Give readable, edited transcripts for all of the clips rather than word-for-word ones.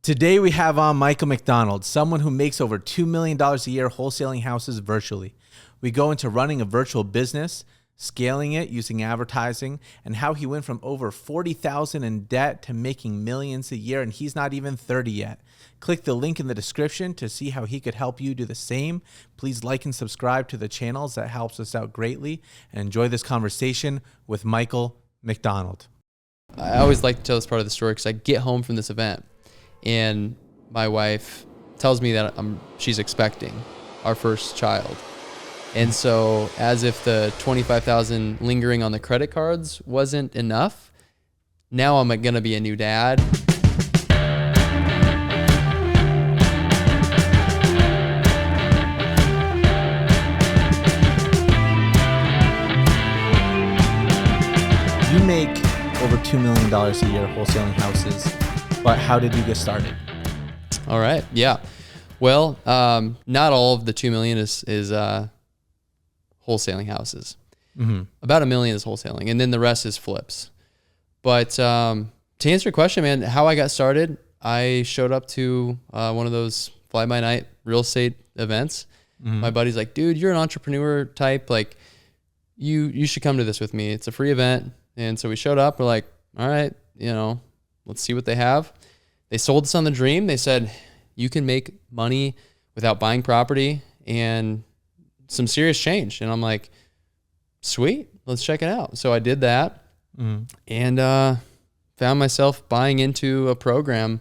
Today we have on Michael Mcdonald, someone who makes over $2 million a year wholesaling houses virtually. We go into running a virtual business, scaling it using advertising, and how he went from over $40,000 in debt to making millions a year, and he's not even 30 yet. Click the link in the description to see how he could help you do the same. Please like and subscribe to the channels. That helps us out greatly. And enjoy this conversation with Michael Mcdonald. I always like to tell this part of the story because I get home from this event and my wife tells me that she's expecting our first child. And so as if the $25,000 lingering on the credit cards wasn't enough, now I'm going to be a new dad. You make over $2 million a year wholesaling houses, but how did you get started? All right. Yeah. Well, not all of the 2 million is wholesaling houses. Mm-hmm. About $1 million is wholesaling, and then the rest is flips. But to answer your question, man, how I got started, I showed up to one of those fly-by-night real estate events. Mm-hmm. My buddy's like, dude, you're an entrepreneur type. Like, you should come to this with me. It's a free event. And so we showed up. We're like, all right, let's see what they have. They sold us on the dream. They said, you can make money without buying property and some serious change. And I'm like, sweet, let's check it out. So I did that and found myself buying into a program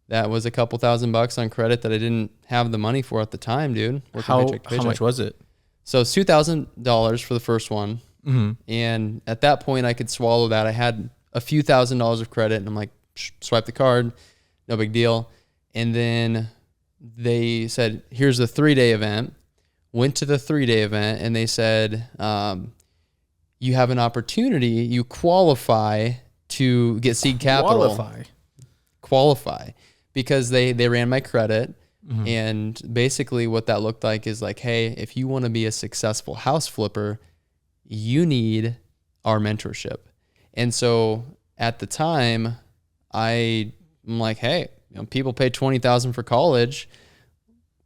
that was a couple $1,000 on credit that I didn't have the money for at the time, dude. How much was it? So it's $2,000 for the first one. Mm-hmm. And at that point I could swallow that. I had a few $1,000s of credit and I'm like, swipe the card, no big deal. And then they said, here's the 3-day event. Went to the 3-day event and they said, you have an opportunity, you qualify to get seed capital. Qualify because they ran my credit. Mm-hmm. And basically what that looked like is like, hey, if you want to be a successful house flipper, you need our mentorship. And so at the time I'm like, hey, people pay $20,000 for college.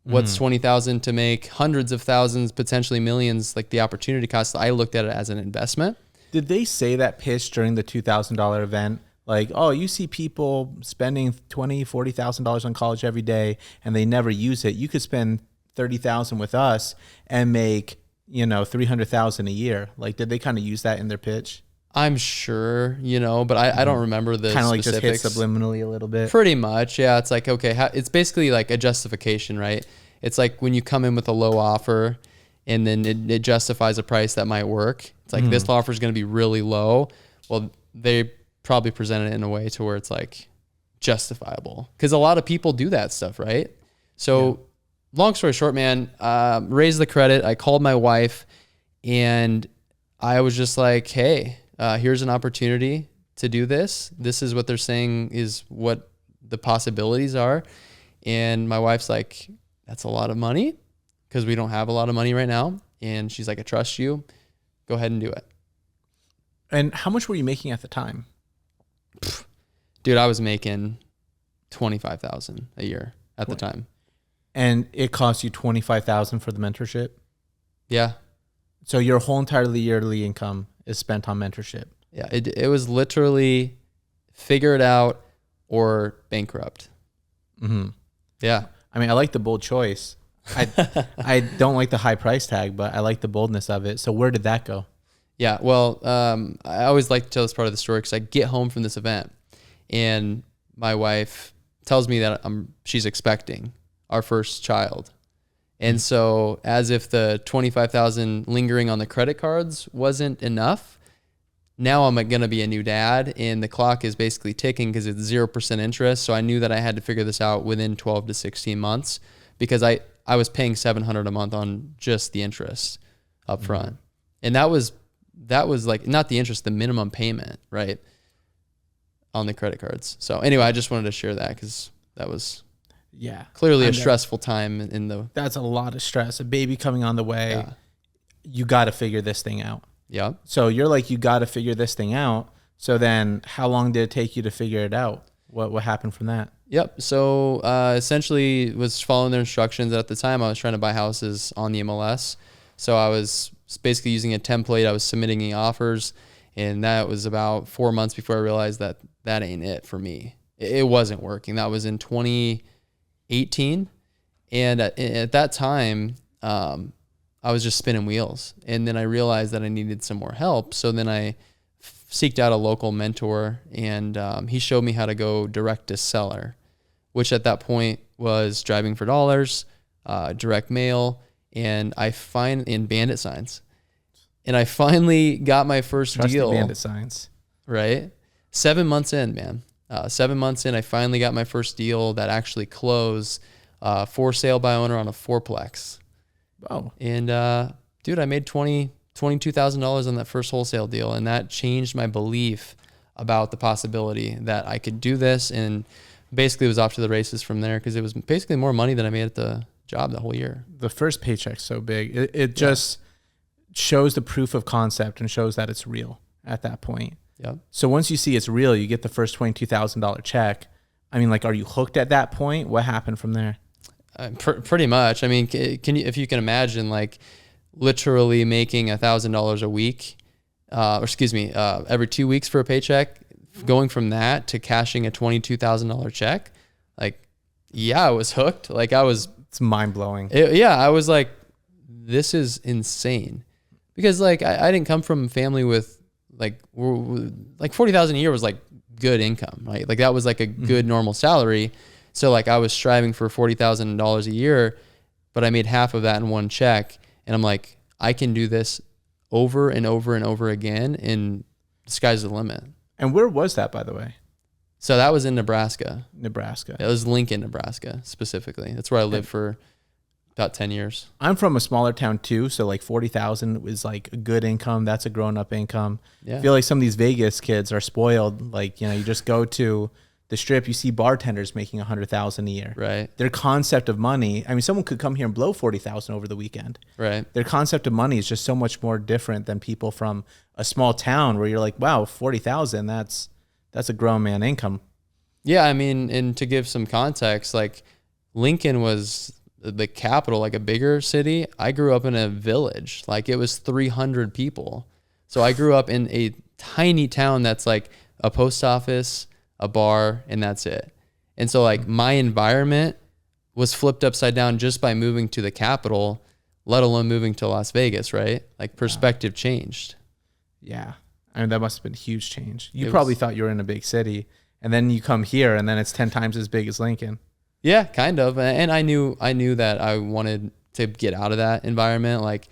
What's $20,000 to make hundreds of thousands, potentially millions, like the opportunity cost? I looked at it as an investment. Did they say that pitch during the $2,000 event? Like, oh, you see people spending $20,000, $40,000 on college every day and they never use it. You could spend $30,000 with us and make, $300,000 a year. Like, did they kind of use that in their pitch? I'm sure, but I don't remember the kind of like specifics. Just hit subliminally a little bit. Pretty much, yeah. It's like, okay, it's basically like a justification, right? It's like when you come in with a low offer and then it justifies a price that might work. It's like this offer is going to be really low. Well, they probably present it in a way to where it's like justifiable because a lot of people do that stuff, right? So long story short, man, raised the credit. I called my wife and I was just like, hey, here's an opportunity to do this. This is what they're saying is what the possibilities are. And my wife's like, that's a lot of money because we don't have a lot of money right now. And she's like, I trust you. Go ahead and do it. And how much were you making at the time? Dude, I was making $25,000 a year at the time. And it cost you $25,000 for the mentorship? Yeah. So your whole entirely yearly income is spent on mentorship? Yeah, it was literally figure it out or bankrupt. Mm-hmm. Yeah. I mean, I like the bold choice. I don't like the high price tag, but I like the boldness of it. So where did that go? Yeah, well, I always like to tell this part of the story because I get home from this event and my wife tells me that she's expecting our first child. And so as if the $25,000 lingering on the credit cards wasn't enough, now I'm going to be a new dad and the clock is basically ticking because it's 0% interest. So I knew that I had to figure this out within 12 to 16 months because I was paying $700 a month on just the interest up front. And that was like, not the interest, the minimum payment, right, on the credit cards. So anyway, I just wanted to share that because that was clearly a stressful time in the... That's a lot of stress. A baby coming on the way. Yeah. You got to figure this thing out. Yeah. So you're like, you got to figure this thing out. So then how long did it take you to figure it out? What happened from that? Yep. So essentially was following their instructions. At the time, I was trying to buy houses on the MLS. So I was basically using a template. I was submitting the offers, and that was about 4 months before I realized that ain't it for me. It wasn't working. That was in 2018. And at that time, I was just spinning wheels. And then I realized that I needed some more help. So then I seeked out a local mentor, and he showed me how to go direct to seller, which at that point was driving for dollars, direct mail, and bandit signs. And I finally got my first deal. Bandit signs. Right? 7 months in, man. 7 months in, I finally got my first deal that actually closed, for sale by owner on a fourplex. Oh. And dude, I made $22,000 on that first wholesale deal, and that changed my belief about the possibility that I could do this, and basically was off to the races from there, because it was basically more money than I made at the job the whole year. The first paycheck's so big. It just shows the proof of concept and shows that it's real at that point. Yep. So once you see it's real, you get the first $22,000 check. I mean, like, are you hooked at that point? What happened from there? Pretty much. I mean, if you can imagine, like, literally making $1,000 a week, every 2 weeks for a paycheck, going from that to cashing a $22,000 check, like, I was hooked. Like, it's mind blowing. I was like, this is insane, because like I didn't come from a family with like $40,000 a year was like good income, right? Like that was like a good normal salary. So like I was striving for $40,000 a year, but I made half of that in one check. And I'm like, I can do this over and over and over again, and the sky's the limit. And where was that, by the way? So that was in Nebraska. Nebraska. It was Lincoln, Nebraska, specifically. That's where I lived for about 10 years. I'm from a smaller town too, so like 40,000 is like a good income. That's a grown-up income. Yeah. I feel like some of these Vegas kids are spoiled. Like, you know, you just go to the Strip, you see bartenders making 100,000 a year. Right. Their concept of money, I mean, someone could come here and blow 40,000 over the weekend. Right. Their concept of money is just so much more different than people from a small town where you're like, wow, 40,000, that's a grown man income. Yeah, I mean, and to give some context, like Lincoln was the capital, like a bigger city. I grew up in a village, like it was 300 people. So I grew up in a tiny town that's like a post office, a bar, and that's it. And so like my environment was flipped upside down just by moving to the capital, let alone moving to Las Vegas, right? Like perspective changed. Yeah. I mean, that must have been a huge change. You probably thought you were in a big city, and then you come here and then it's 10 times as big as Lincoln. Yeah, kind of. And I knew that I wanted to get out of that environment. Like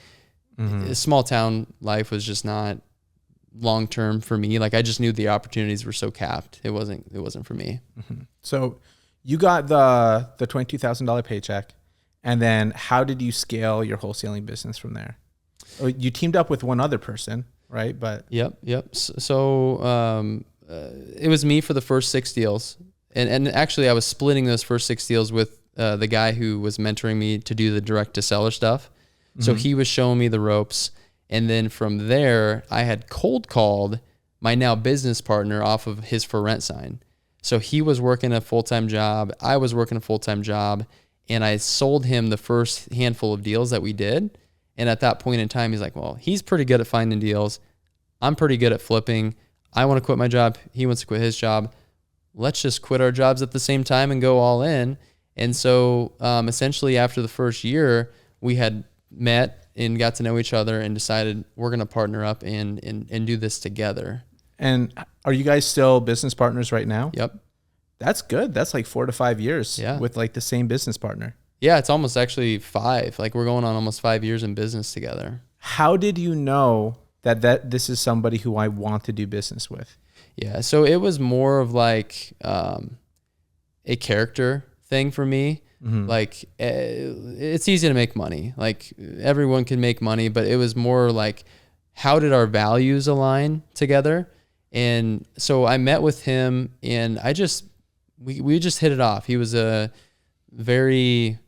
small town life was just not long-term for me. Like I just knew the opportunities were so capped. It wasn't for me. Mm-hmm. So you got the $22,000 paycheck, and then how did you scale your wholesaling business from there? You teamed up with one other person, right? But Yep. So it was me for the first 6 deals. And actually I was splitting those first 6 deals with the guy who was mentoring me to do the direct to seller stuff. So he was showing me the ropes. And then from there, I had cold called my now business partner off of his for rent sign. So he was working a full-time job. I was working a full-time job. And I sold him the first handful of deals that we did. And at that point in time, he's like, well, he's pretty good at finding deals. I'm pretty good at flipping. I want to quit my job. He wants to quit his job. Let's just quit our jobs at the same time and go all in. And so essentially after the first year, we had met and got to know each other and decided we're going to partner up and do this together. And are you guys still business partners right now? Yep. That's good. That's like 4 to 5 years yeah. with like the same business partner. Yeah, it's almost actually 5. Like we're going on almost 5 years in business together. How did you know that this is somebody who I want to do business with? Yeah, so it was more of like a character thing for me. Mm-hmm. Like it's easy to make money. Like everyone can make money, but it was more like how did our values align together? And so I met with him, and we just hit it off. He was a very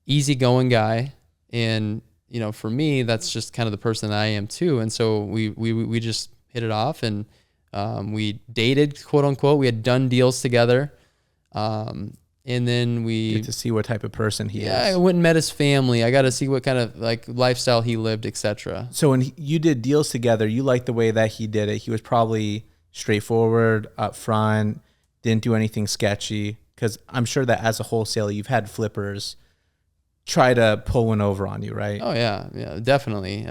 easygoing guy, and you know, for me, that's just kind of the person that I am too. And so we just hit it off, and We dated, quote unquote. We had done deals together. And then we get to see what type of person he is. I went and met his family. I got to see what kind of like lifestyle he lived, etc. So when you did deals together, you liked the way that he did it. He was probably straightforward, upfront, didn't do anything sketchy. Because I'm sure that as a wholesaler, you've had flippers try to pull one over on you, right? Oh yeah, definitely.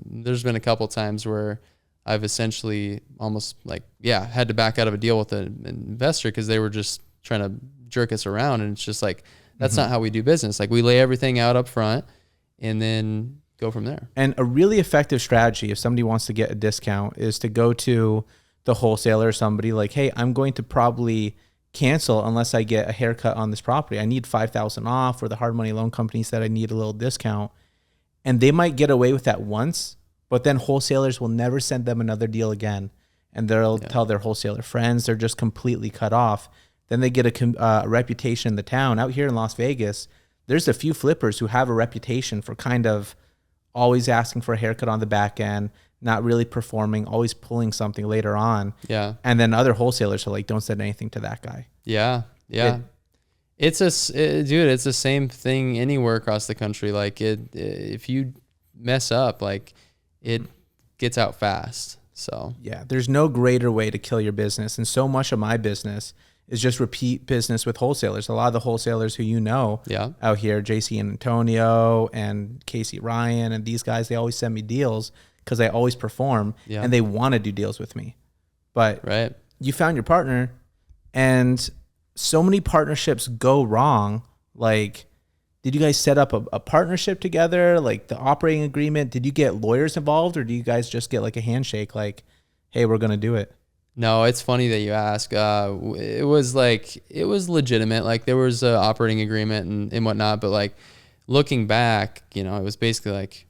There's been a couple times where I've essentially almost had to back out of a deal with an investor because they were just trying to jerk us around, and it's just like that's not how we do business. Like we lay everything out up front and then go from there. And a really effective strategy, if somebody wants to get a discount, is to go to the wholesaler or somebody like, hey, I'm going to probably cancel unless I get a haircut on this property. I need $5,000 off, or the hard money loan company said I need a little discount. And they might get away with that once, but then wholesalers will never send them another deal again. And they'll tell their wholesaler friends, they're just completely cut off. Then they get a reputation in the town. Out here in Las Vegas, there's a few flippers who have a reputation for kind of always asking for a haircut on the back end, not really performing, always pulling something later on. Yeah. And then other wholesalers are like, don't send anything to that guy. Yeah. It's the same thing anywhere across the country. Like if you mess up, like it gets out fast. So yeah, there's no greater way to kill your business. And so much of my business is just repeat business with wholesalers. A lot of the wholesalers who out here, JC and Antonio and Casey Ryan and these guys, they always send me deals because I always perform and they want to do deals with me. But you found your partner, and so many partnerships go wrong. Like, did you guys set up a partnership together? Like the operating agreement, did you get lawyers involved, or do you guys just get like a handshake like, hey, we're going to do it? No, it's funny that you ask. It was legitimate. Like there was an operating agreement and whatnot, but like looking back, it was basically like,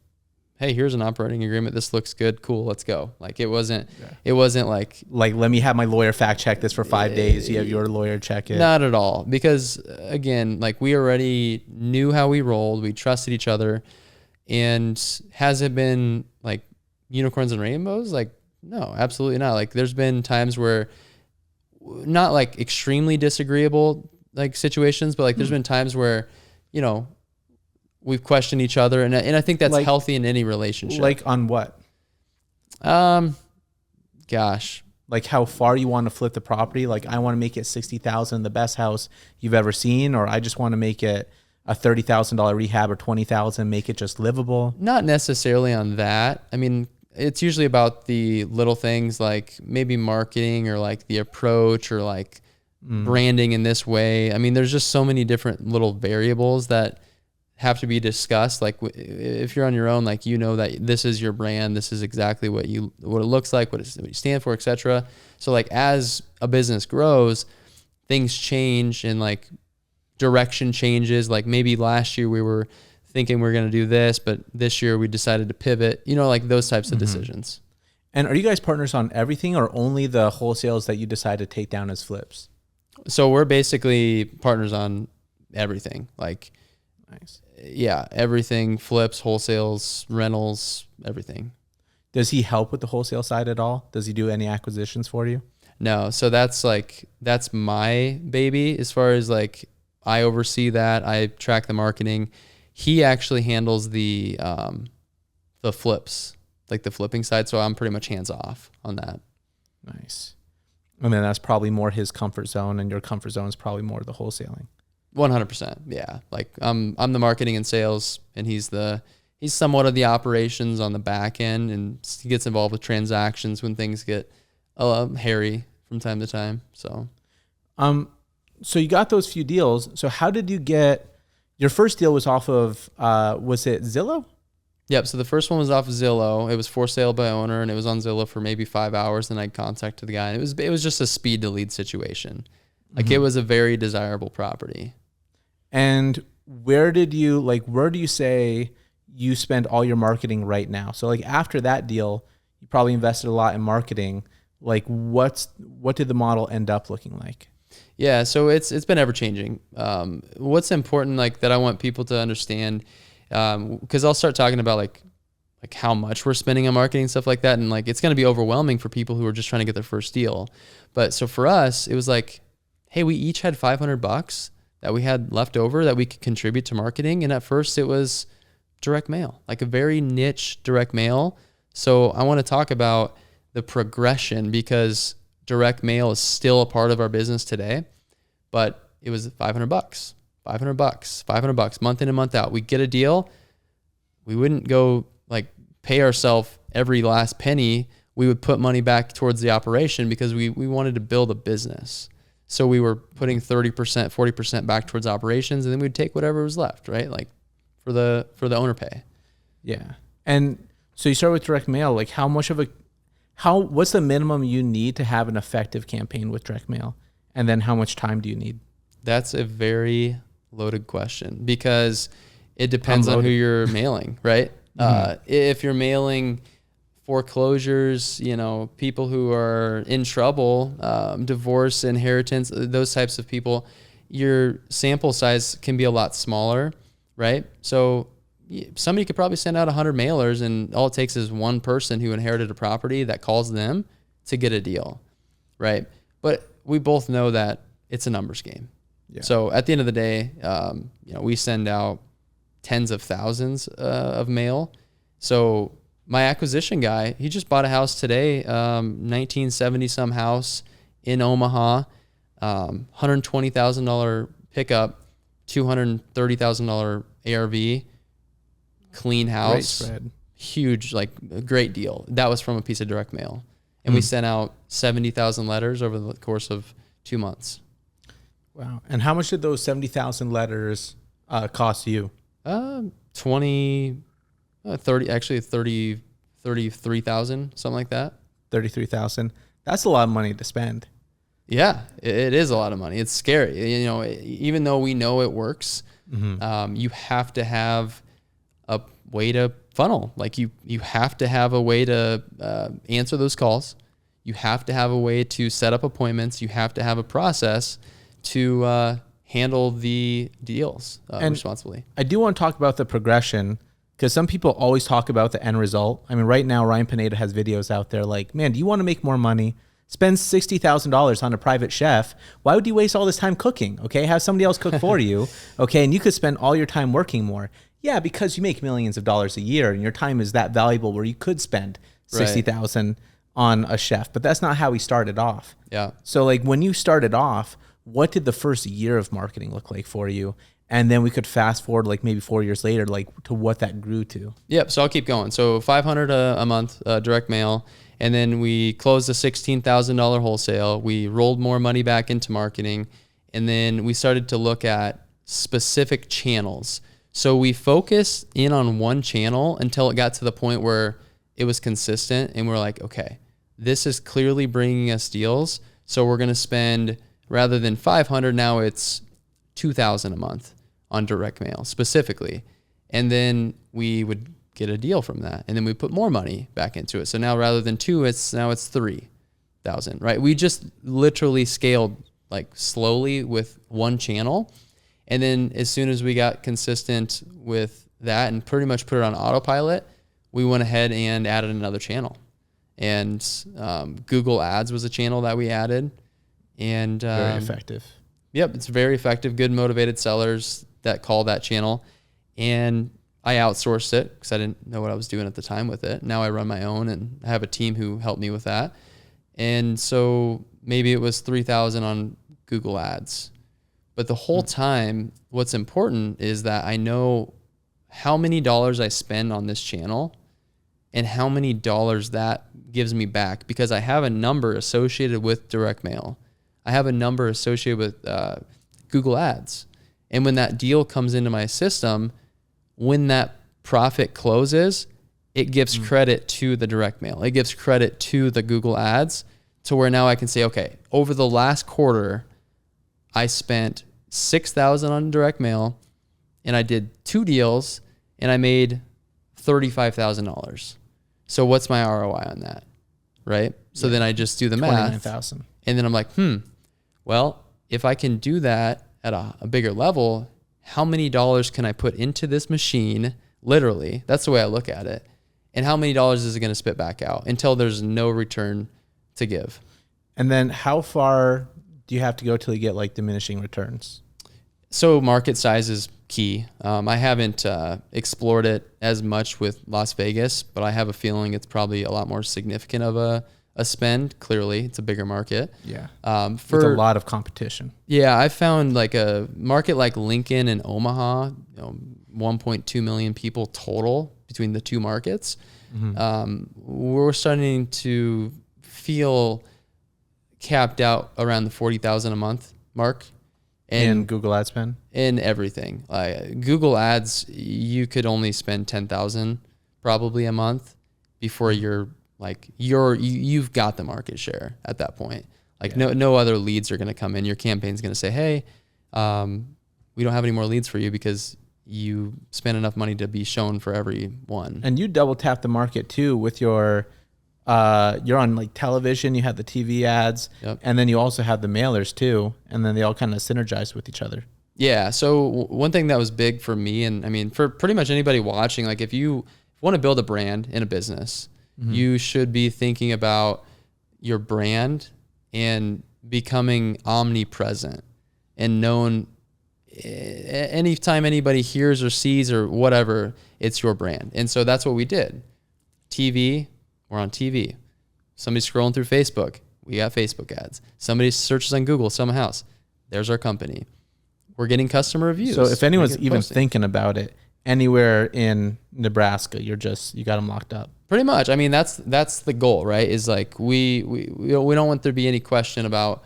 hey, here's an operating agreement. This looks good. Cool. Let's go. Like it wasn't like let me have my lawyer fact check this for 5 days. You have your lawyer check it. Not at all. Because again, like we already knew how we rolled. We trusted each other. And has it been like unicorns and rainbows? Like, no, absolutely not. Like there's been times where not like extremely disagreeable like situations, but like there's been times where, we've questioned each other, and I think that's healthy in any relationship. Like on what? Gosh. Like how far you want to flip the property? Like I want to make it $60,000, the best house you've ever seen, or I just want to make it a $30,000 rehab or $20,000, make it just livable? Not necessarily on that. I mean, it's usually about the little things like maybe marketing or like the approach or like branding in this way. I mean, there's just so many different little variables that have to be discussed. Like if you're on your own, like that this is your brand, this is exactly what it looks like, what you stand for, etc. So like as a business grows, things change and like direction changes. Like maybe last year we were thinking we're going to do this, but this year we decided to pivot, like those types of decisions. And are you guys partners on everything, or only the wholesales that you decide to take down as flips? So we're basically partners on everything. Like, nice. Yeah, everything, flips, wholesales, rentals, everything. Does he help with the wholesale side at all? Does he do any acquisitions for you? No. So that's my baby. As far as like, I oversee that. I track the marketing. He actually handles the flips, like the flipping side. So I'm pretty much hands off on that. Nice. I mean, that's probably more his comfort zone, and your comfort zone is probably more the wholesaling. 100%. Yeah. Like I'm the marketing and sales, and he's somewhat of the operations on the back end, and he gets involved with transactions when things get hairy from time to time. So you got those few deals. So how did you get your first deal? Was off of, was it Zillow? Yep. So the first one was off of Zillow. It was for sale by owner, and it was on Zillow for maybe 5 hours. And I contacted the guy, and it was just a speed to lead situation. Like it was a very desirable property. And where do you say you spend all your marketing right now? So like after that deal, you probably invested a lot in marketing. Like what did the model end up looking like? Yeah. So it's been ever changing. What's important, like that I want people to understand, because I'll start talking about like like how much we're spending on marketing and stuff like that. And like, it's going to be overwhelming for people who are just trying to get their first deal. But so for us, it was like, hey, we each had $500 that we had left over that we could contribute to marketing. And at first it was direct mail, like a very niche direct mail. So I want to talk about the progression, because direct mail is still a part of our business today, but it was $500, month in and month out. We get a deal. We wouldn't go like pay ourselves every last penny. We would put money back towards the operation because we wanted to build a business. So we were putting 30%, 40% back towards operations, and then we'd take whatever was left, right? Like for the owner pay. Yeah. And so you start with direct mail. Like what's the minimum you need to have an effective campaign with direct mail? And then how much time do you need? That's a very loaded question, because it depends on who you're mailing, right? Mm-hmm. If you're mailing foreclosures, people who are in trouble, divorce, inheritance, those types of people, your sample size can be a lot smaller, right? So somebody could probably send out 100 mailers, and all it takes is one person who inherited a property that calls them to get a deal, right? But we both know that it's a numbers game. Yeah. So at the end of the day, we send out tens of thousands of mail. So my acquisition guy, he just bought a house today, 1970 some house in Omaha, $120,000 pickup, $230,000 ARV, clean house, great spread. Huge, like a great deal. That was from a piece of direct mail. And we sent out 70,000 letters over the course of 2 months. Wow. And how much did those 70,000 letters cost you? 33,000, something like that. 33,000. That's a lot of money to spend. Yeah, it is a lot of money. It's scary. Even though we know it works, you have to have a way to funnel. Like you have to have a way to answer those calls. You have to have a way to set up appointments. You have to have a process to handle the deals responsibly. I do want to talk about the progression, because some people always talk about the end result. I mean, right now, Ryan Pineda has videos out there like, man, do you want to make more money? Spend $60,000 on a private chef. Why would you waste all this time cooking? Okay, have somebody else cook for you. Okay, and you could spend all your time working more. Yeah, because you make millions of dollars a year, and your time is that valuable where you could spend $60,000 on a chef. But that's not how we started off. Yeah. So like when you started off, what did the first year of marketing look like for you? And then we could fast forward like maybe 4 years later, like to what that grew to. Yep. So I'll keep going. So $500 a month direct mail. And then we closed a $16,000 wholesale. We rolled more money back into marketing. And then we started to look at specific channels. So we focused in on one channel until it got to the point where it was consistent. And we're like, okay, this is clearly bringing us deals. So we're going to spend, rather than $500, now it's $2,000 a month on direct mail specifically. And then we would get a deal from that. And then we put more money back into it. So now rather than $2,000, it's $3,000, right? We just literally scaled like slowly with one channel. And then as soon as we got consistent with that and pretty much put it on autopilot, we went ahead and added another channel. And Google Ads was a channel that we added. And very effective. Yep, it's very effective. Good motivated sellers that call that channel. And I outsourced it because I didn't know what I was doing at the time with it. Now I run my own, and I have a team who helped me with that. And so maybe it was $3,000 on Google Ads. But the whole time, what's important is that I know how many dollars I spend on this channel and how many dollars that gives me back, because I have a number associated with direct mail. I have a number associated with Google Ads. And when that deal comes into my system, when that profit closes, it gives credit to the direct mail. It gives credit to the Google Ads, to where now I can say, okay, over the last quarter, I spent $6,000 on direct mail, and I did 2 deals, and I made $35,000. So what's my ROI on that, right? So then I just do the math. 29,000. And then I'm like, well, if I can do that at a bigger level, how many dollars can I put into this machine? Literally, that's the way I look at it. and how many dollars is it going to spit back out until there's no return to give. And then how far do you have to go till you get like diminishing returns? So market size is key. I haven't explored it as much with Las Vegas, but I have a feeling it's probably a lot more significant of a spend. Clearly, it's a bigger market. Yeah. There's a lot of competition. Yeah, I found like a market like Lincoln and Omaha, 1.2 million people total between the two markets. We're starting to feel capped out around the 40,000 a month mark. And Google ad spend? In everything. Google ads, you could only spend 10,000 probably a month before you've got the market share at that point. No other leads are going to come in. Your campaign's going to say, hey, we don't have any more leads for you because you spent enough money to be shown for every one. And you double tap the market too with your you're on like television, you have the TV ads, and then you also have the mailers too, and then they all kind of synergize with each other. Yeah. So one thing that was big for me, and I mean for pretty much anybody watching, like if you want to build a brand in a business, you should be thinking about your brand and becoming omnipresent and known. Anytime anybody hears or sees or whatever, it's your brand. And so that's what we did. TV, we're on TV. Somebody's scrolling through Facebook, we got Facebook ads. Somebody searches on Google, Summer House, there's our company. We're getting customer reviews. So if anyone's even thinking about it, anywhere in Nebraska, you got them locked up. Pretty much. I mean, that's the goal, right? Is like we don't want there to be any question about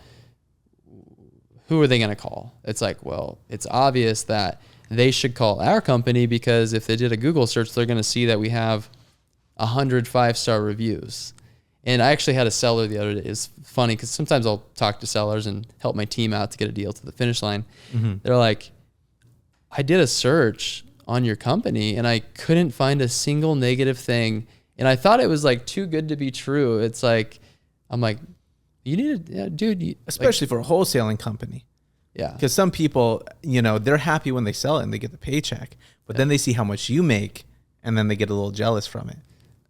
who are they going to call. It's like, well, it's obvious that they should call our company because if they did a Google search, they're going to see that we have 100 5-star reviews. And I actually had a seller the other day. It's funny because sometimes I'll talk to sellers and help my team out to get a deal to the finish line. They're like, I did a search on your company and I couldn't find a single negative thing. And I thought it was like too good to be true. It's like, I'm like, you need to, dude. Especially for a wholesaling company. Yeah. Because some people, they're happy when they sell it and they get the paycheck, but then they see how much you make and then they get a little jealous from it.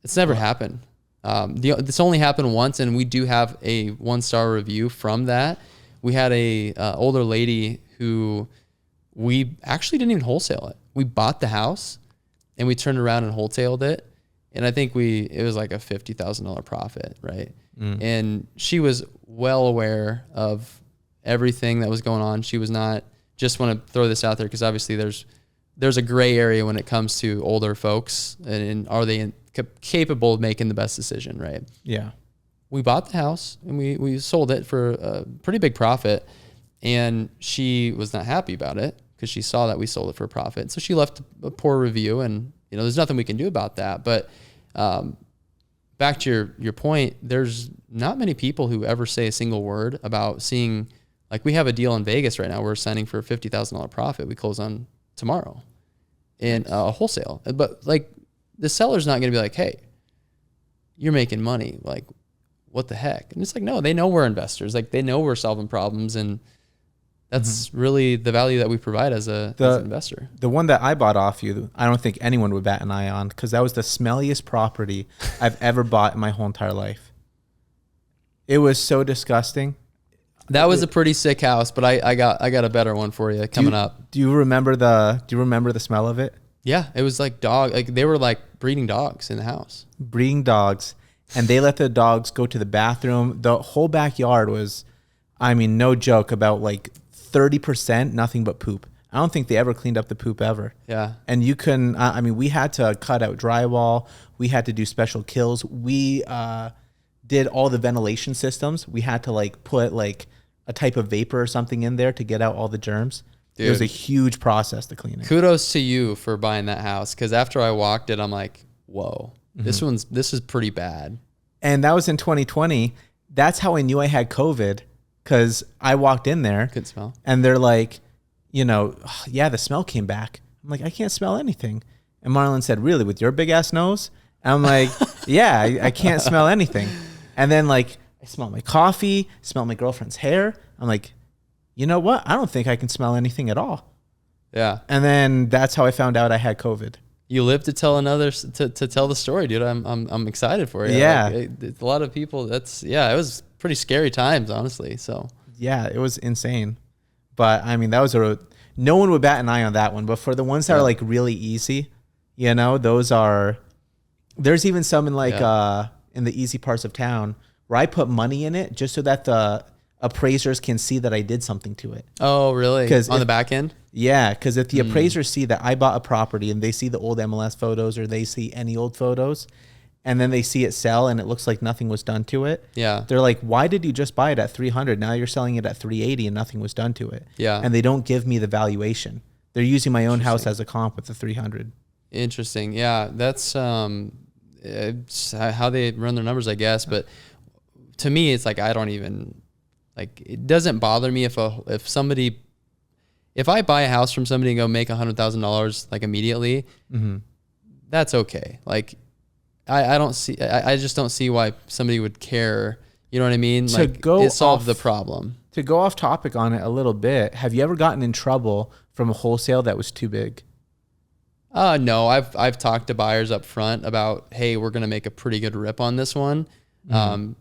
It's never happened. This only happened once, and we do have a 1-star review from that. We had a older lady who we actually didn't even wholesale it. We bought the house and we turned around and wholesaled it. And I think it was like a $50,000 profit, right? And she was well aware of everything that was going on. She was not, just want to throw this out there because obviously there's a gray area when it comes to older folks and are they capable of making the best decision, right? Yeah. We bought the house and we sold it for a pretty big profit, and she was not happy about it because she saw that we sold it for a profit. So she left a poor review, and there's nothing we can do about that. But back to your point, there's not many people who ever say a single word about seeing, like we have a deal in Vegas right now. We're signing for a $50,000 profit. We close on tomorrow in wholesale. But like the seller's not going to be like, hey, you're making money. Like, what the heck? And it's like, no, they know we're investors. Like they know we're solving problems, and that's really the value that we provide as an investor. The one that I bought off you, I don't think anyone would bat an eye on because that was the smelliest property I've ever bought in my whole entire life. It was so disgusting. That was a pretty sick house, but I got a better one for you coming up. Do you remember the smell of it? Yeah, it was like they were like breeding dogs in the house. Breeding dogs, and they let the dogs go to the bathroom. The whole backyard was, I mean, no joke, about like 30% nothing but poop. I don't think they ever cleaned up the poop ever. Yeah. And you can, we had to cut out drywall. We had to do special kills. We did all the ventilation systems. We had to like put like a type of vapor or something in there to get out all the germs. Dude, it was a huge process to clean it. Kudos to you for buying that house, because after I walked it, I'm like, whoa, this is pretty bad. And that was in 2020. That's how I knew I had COVID, because I walked in there. Couldn't smell. And they're like, yeah, the smell came back. I'm like, I can't smell anything. And Marlon said, really, with your big ass nose? And I'm like, yeah, I can't smell anything. And then like, I smelled my coffee, smelled my girlfriend's hair. I'm like, you know what? I don't think I can smell anything at all. Yeah. And then that's how I found out I had COVID. you live to tell to tell the story, dude. I'm excited for you. Yeah. Like, a lot of people, it was pretty scary times, honestly. So yeah, it was insane. But I mean, that was no one would bat an eye on that one. But for the ones that are like really easy, you know, there's even some in like, in the easy parts of town where I put money in it just so that the appraisers can see that I did something to it. Oh, really? Because on the back end? Yeah, because if the appraisers see that I bought a property and they see the old MLS photos or they see any old photos and then they see it sell and it looks like nothing was done to it. Yeah. They're like, why did you just buy it at 300? Now you're selling it at 380 and nothing was done to it. Yeah. And they don't give me the valuation. They're using my own house as a comp with the 300. Interesting. Yeah, that's it's how they run their numbers, I guess. But to me, it's like I don't even like. It doesn't bother me if I buy a house from somebody and go make $100,000 like immediately. Mm-hmm. That's okay. Like I just don't see why somebody would care. You know what I mean? Like it solved the problem. To go off topic on it a little bit, have you ever gotten in trouble from a wholesale that was too big? No, I've talked to buyers up front about, hey, we're going to make a pretty good rip on this one. Mm-hmm.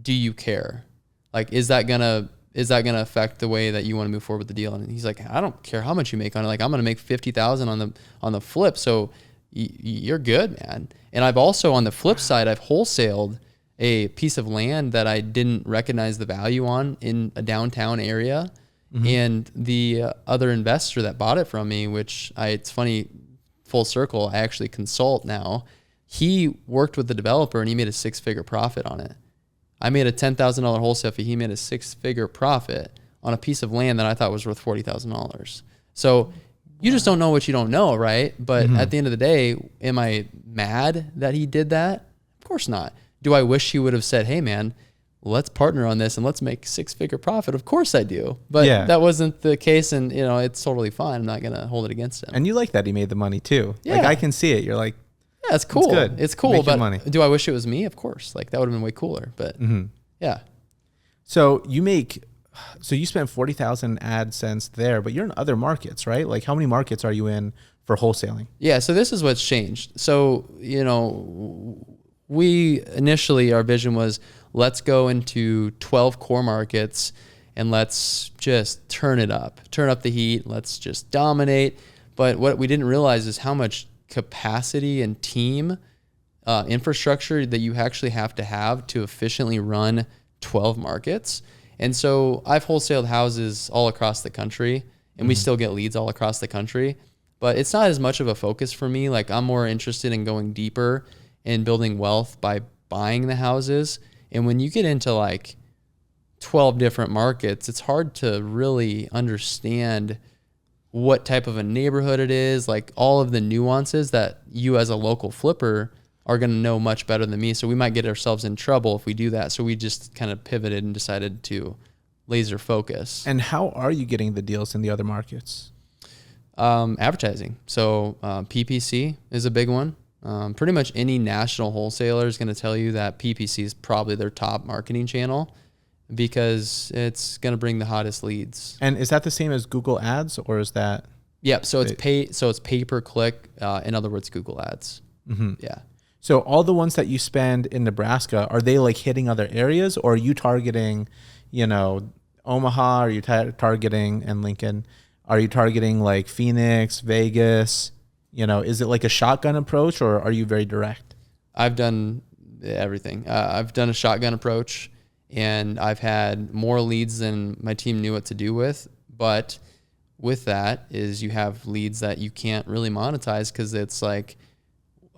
Do you care? Like, is that going to affect the way that you want to move forward with the deal? And he's like, I don't care how much you make on it. Like, I'm going to make 50,000 on the flip. So you're good, man. And I've also, on the flip side, I've wholesaled a piece of land that I didn't recognize the value on in a downtown area. Mm-hmm. And the other investor that bought it from me, it's funny, full circle, I actually consult now. He worked with the developer and he made a 6-figure profit on it. I made a $10,000 wholesale fee. He made a 6-figure profit on a piece of land that I thought was worth $40,000. So you just don't know what you don't know, right? But at the end of the day, am I mad that he did that? Of course not. Do I wish he would have said, hey man, let's partner on this and let's make 6-figure profit? Of course I do. But that wasn't the case, and it's totally fine. I'm not going to hold it against him. And you like that he made the money too. Yeah. Like I can see it. You're like, yeah, it's cool. It's cool, but money. Do I wish it was me? Of course. Like that would have been way cooler, but yeah. So you spent 40,000 AdSense there, but you're in other markets, right? Like how many markets are you in for wholesaling? Yeah. So this is what's changed. So, we initially, our vision was, let's go into 12 core markets and let's just turn up the heat. Let's just dominate. But what we didn't realize is how much capacity and team infrastructure that you actually have to efficiently run 12 markets. And so I've wholesaled houses all across the country, and we still get leads all across the country, but it's not as much of a focus for me. Like I'm more interested in going deeper and building wealth by buying the houses. And when you get into like 12 different markets, it's hard to really understand what type of a neighborhood it is, like all of the nuances that you as a local flipper are going to know much better than me. So we might get ourselves in trouble if we do that. So we just kind of pivoted and decided to laser focus. And how are you getting the deals in the other markets? Advertising. So PPC is a big one. Pretty much any national wholesaler is going to tell you that PPC is probably their top marketing channel because it's going to bring the hottest leads. And is that the same as Google Ads, or is that? Yep. So it's pay per click. In other words, Google Ads. Mm-hmm. Yeah. So all the ones that you spend in Nebraska, are they like hitting other areas, or are you targeting, Omaha? Are you targeting, and Lincoln? Are you targeting like Phoenix, Vegas? Is it like a shotgun approach, or are you very direct? I've done everything. I've done a shotgun approach, and I've had more leads than my team knew what to do with. But with that is you have leads that you can't really monetize because it's like,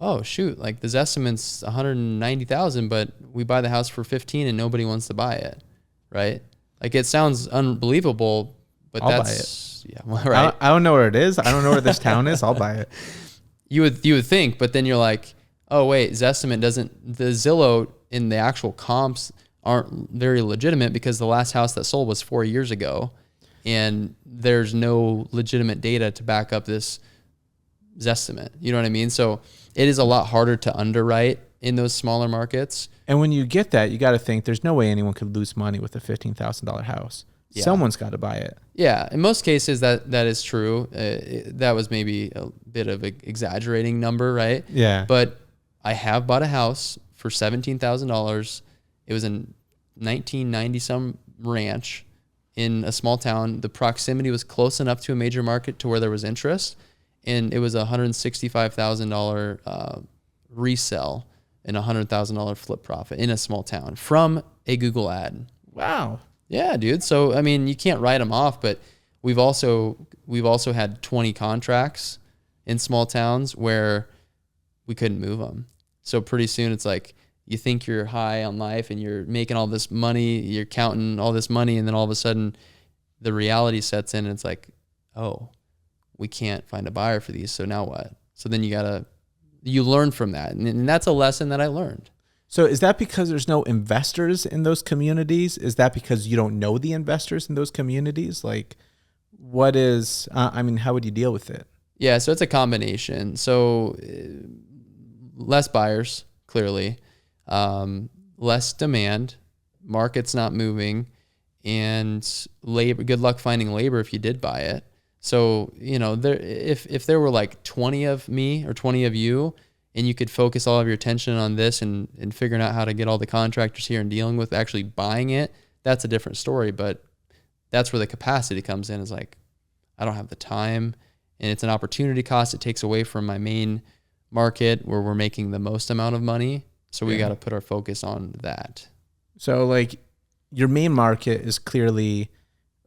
oh shoot, like the Zestimate's 190,000, but we buy the house for 15 and nobody wants to buy it, right? Like it sounds unbelievable, but I'll buy it. Yeah, well, right. I don't know where it is. I don't know where this town is. I'll buy it. You would think, but then you're like, oh wait, Zestimate doesn't. The Zillow in the actual comps aren't very legitimate because the last house that sold was 4 years ago, and there's no legitimate data to back up this Zestimate. You know what I mean? So it is a lot harder to underwrite in those smaller markets. And when you get that, you got to think there's no way anyone could lose money with a $15,000 house. Someone's got to buy it. Yeah, in most cases that is true. That was maybe a bit of an exaggerating number, right? Yeah. But I have bought a house for $17,000. It was a 1990 some ranch in a small town. The proximity was close enough to a major market to where there was interest, and it was a $165,000 resell and $100,000 flip profit in a small town from a Google ad. Wow. Yeah, dude. So, I mean, you can't write them off, but we've also had 20 contracts in small towns where we couldn't move them. So pretty soon it's like you think you're high on life and you're making all this money, you're counting all this money, and then all of a sudden the reality sets in and it's like, oh, we can't find a buyer for these. So now what? So then you learn from that. And that's a lesson that I learned. So is that because there's no investors in those communities? Is that because you don't know the investors in those communities? Like, what is, how would you deal with it? Yeah, so it's a combination. So less buyers, clearly, less demand, market's not moving, and labor. Good luck finding labor if you did buy it. So, if there were like 20 of me or 20 of you, and you could focus all of your attention on this and figuring out how to get all the contractors here and dealing with actually buying it, that's a different story. But that's where the capacity comes in, is like, I don't have the time, and it's an opportunity cost. It takes away from my main market where we're making the most amount of money. So we got to put our focus on that. So like your main market is clearly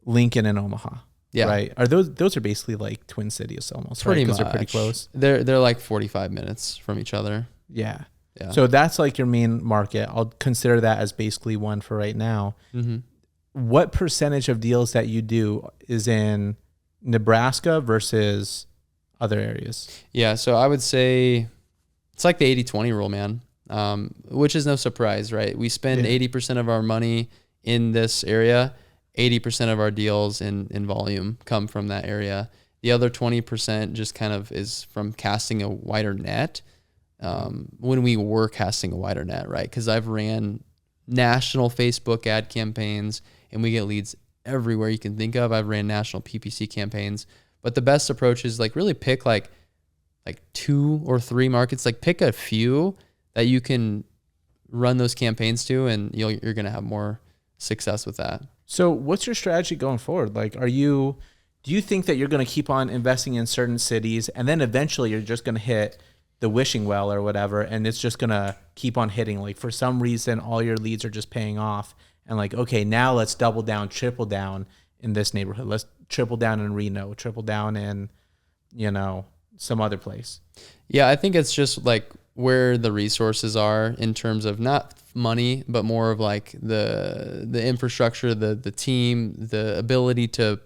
Lincoln and Omaha. Yeah. Right. Are those are basically like twin cities almost, pretty right? much. Because they're pretty close. They're like 45 minutes from each other. Yeah. So that's like your main market. I'll consider that as basically one for right now. Mm-hmm. What percentage of deals that you do is in Nebraska versus other areas? Yeah. So I would say it's like the 80-20 rule, man. Which is no surprise, right? We spend 80% of our money in this area. 80% of our deals in volume come from that area. The other 20% just kind of is from casting a wider net. When we were casting a wider net, right? Because I've ran national Facebook ad campaigns and we get leads everywhere you can think of. I've ran national PPC campaigns, but the best approach is like really pick like 2 or 3 markets. Like pick a few that you can run those campaigns to, and you're going to have more success with that. So what's your strategy going forward? Like, do you think that you're going to keep on investing in certain cities and then eventually you're just going to hit the wishing well or whatever, and it's just going to keep on hitting? Like for some reason, all your leads are just paying off, and like, okay, now let's double down, triple down in this neighborhood. Let's triple down in Reno, triple down in, some other place. Yeah, I think it's just like where the resources are in terms of not money, but more of like the infrastructure, the team, the ability to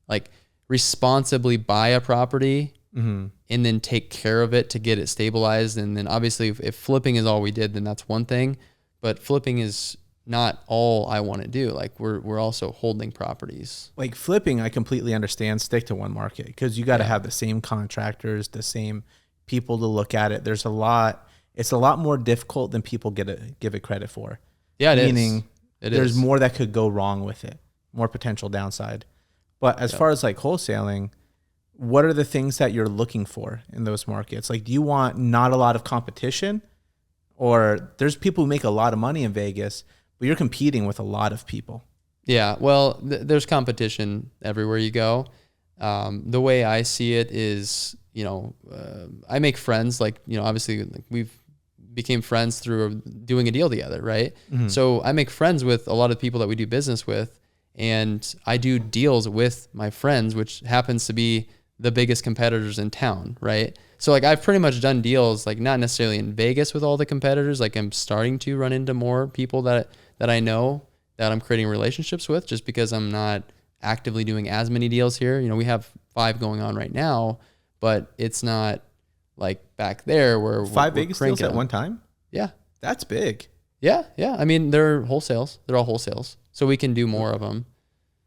like responsibly buy a property and then take care of it to get it stabilized. And then obviously if flipping is all we did, then that's one thing, but flipping is not all I want to do. Like we're also holding properties. Like flipping, I completely understand. Stick to one market because you got to have the same contractors, the same people to look at it. It's a lot more difficult than people give it credit for. Yeah, Meaning there's more that could go wrong with it, more potential downside. But as far as like wholesaling, what are the things that you're looking for in those markets? Like, do you want not a lot of competition, or there's people who make a lot of money in Vegas, but you're competing with a lot of people? Yeah, well, there's competition everywhere you go. The way I see it is, I make friends, like, obviously like we've became friends through doing a deal together, right? Mm-hmm. So I make friends with a lot of people that we do business with, and I do deals with my friends, which happens to be the biggest competitors in town, right? So like I've pretty much done deals, like not necessarily in Vegas with all the competitors. Like I'm starting to run into more people that I know that I'm creating relationships with, just because I'm not actively doing as many deals here. We have 5 going on right now, but it's not like back there where 5 Vegas deals at one time. Yeah, that's big. Yeah. I mean, they're wholesales. They're all wholesales, so we can do more of them.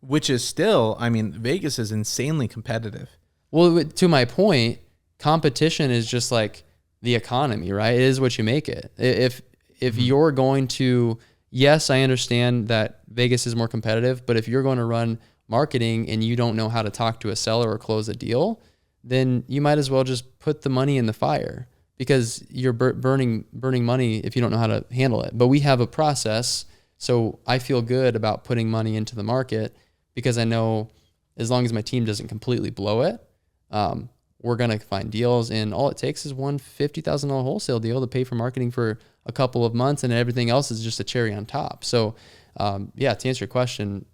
Which is still, Vegas is insanely competitive. Well, to my point, competition is just like the economy, right? It is what you make it. If you're going to yes, I understand that Vegas is more competitive, but if you're going to run marketing and you don't know how to talk to a seller or close a deal, then you might as well just put the money in the fire, because you're burning money if you don't know how to handle it. But we have a process, so I feel good about putting money into the market, because I know as long as my team doesn't completely blow it, we're going to find deals. And all it takes is one $50,000 wholesale deal to pay for marketing for a couple of months, and everything else is just a cherry on top. So to answer your question,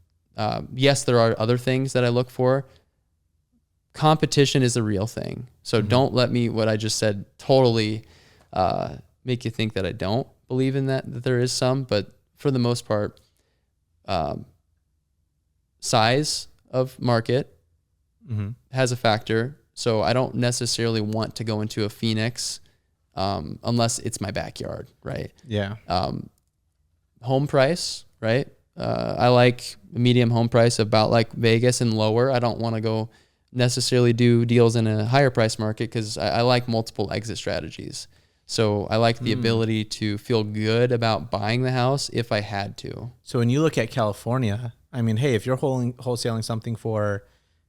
yes, there are other things that I look for. Competition is a real thing. So don't let me, what I just said, totally make you think that I don't believe in that there is some. But for the most part, size of market has a factor. So I don't necessarily want to go into a Phoenix unless it's my backyard, right? Yeah. Home price, right? I like a medium home price, about like Vegas and lower. I don't want to go necessarily do deals in a higher price market, because I like multiple exit strategies. So I like the ability to feel good about buying the house if I had to. So when you look at California, I mean, hey, if you're wholesaling something for,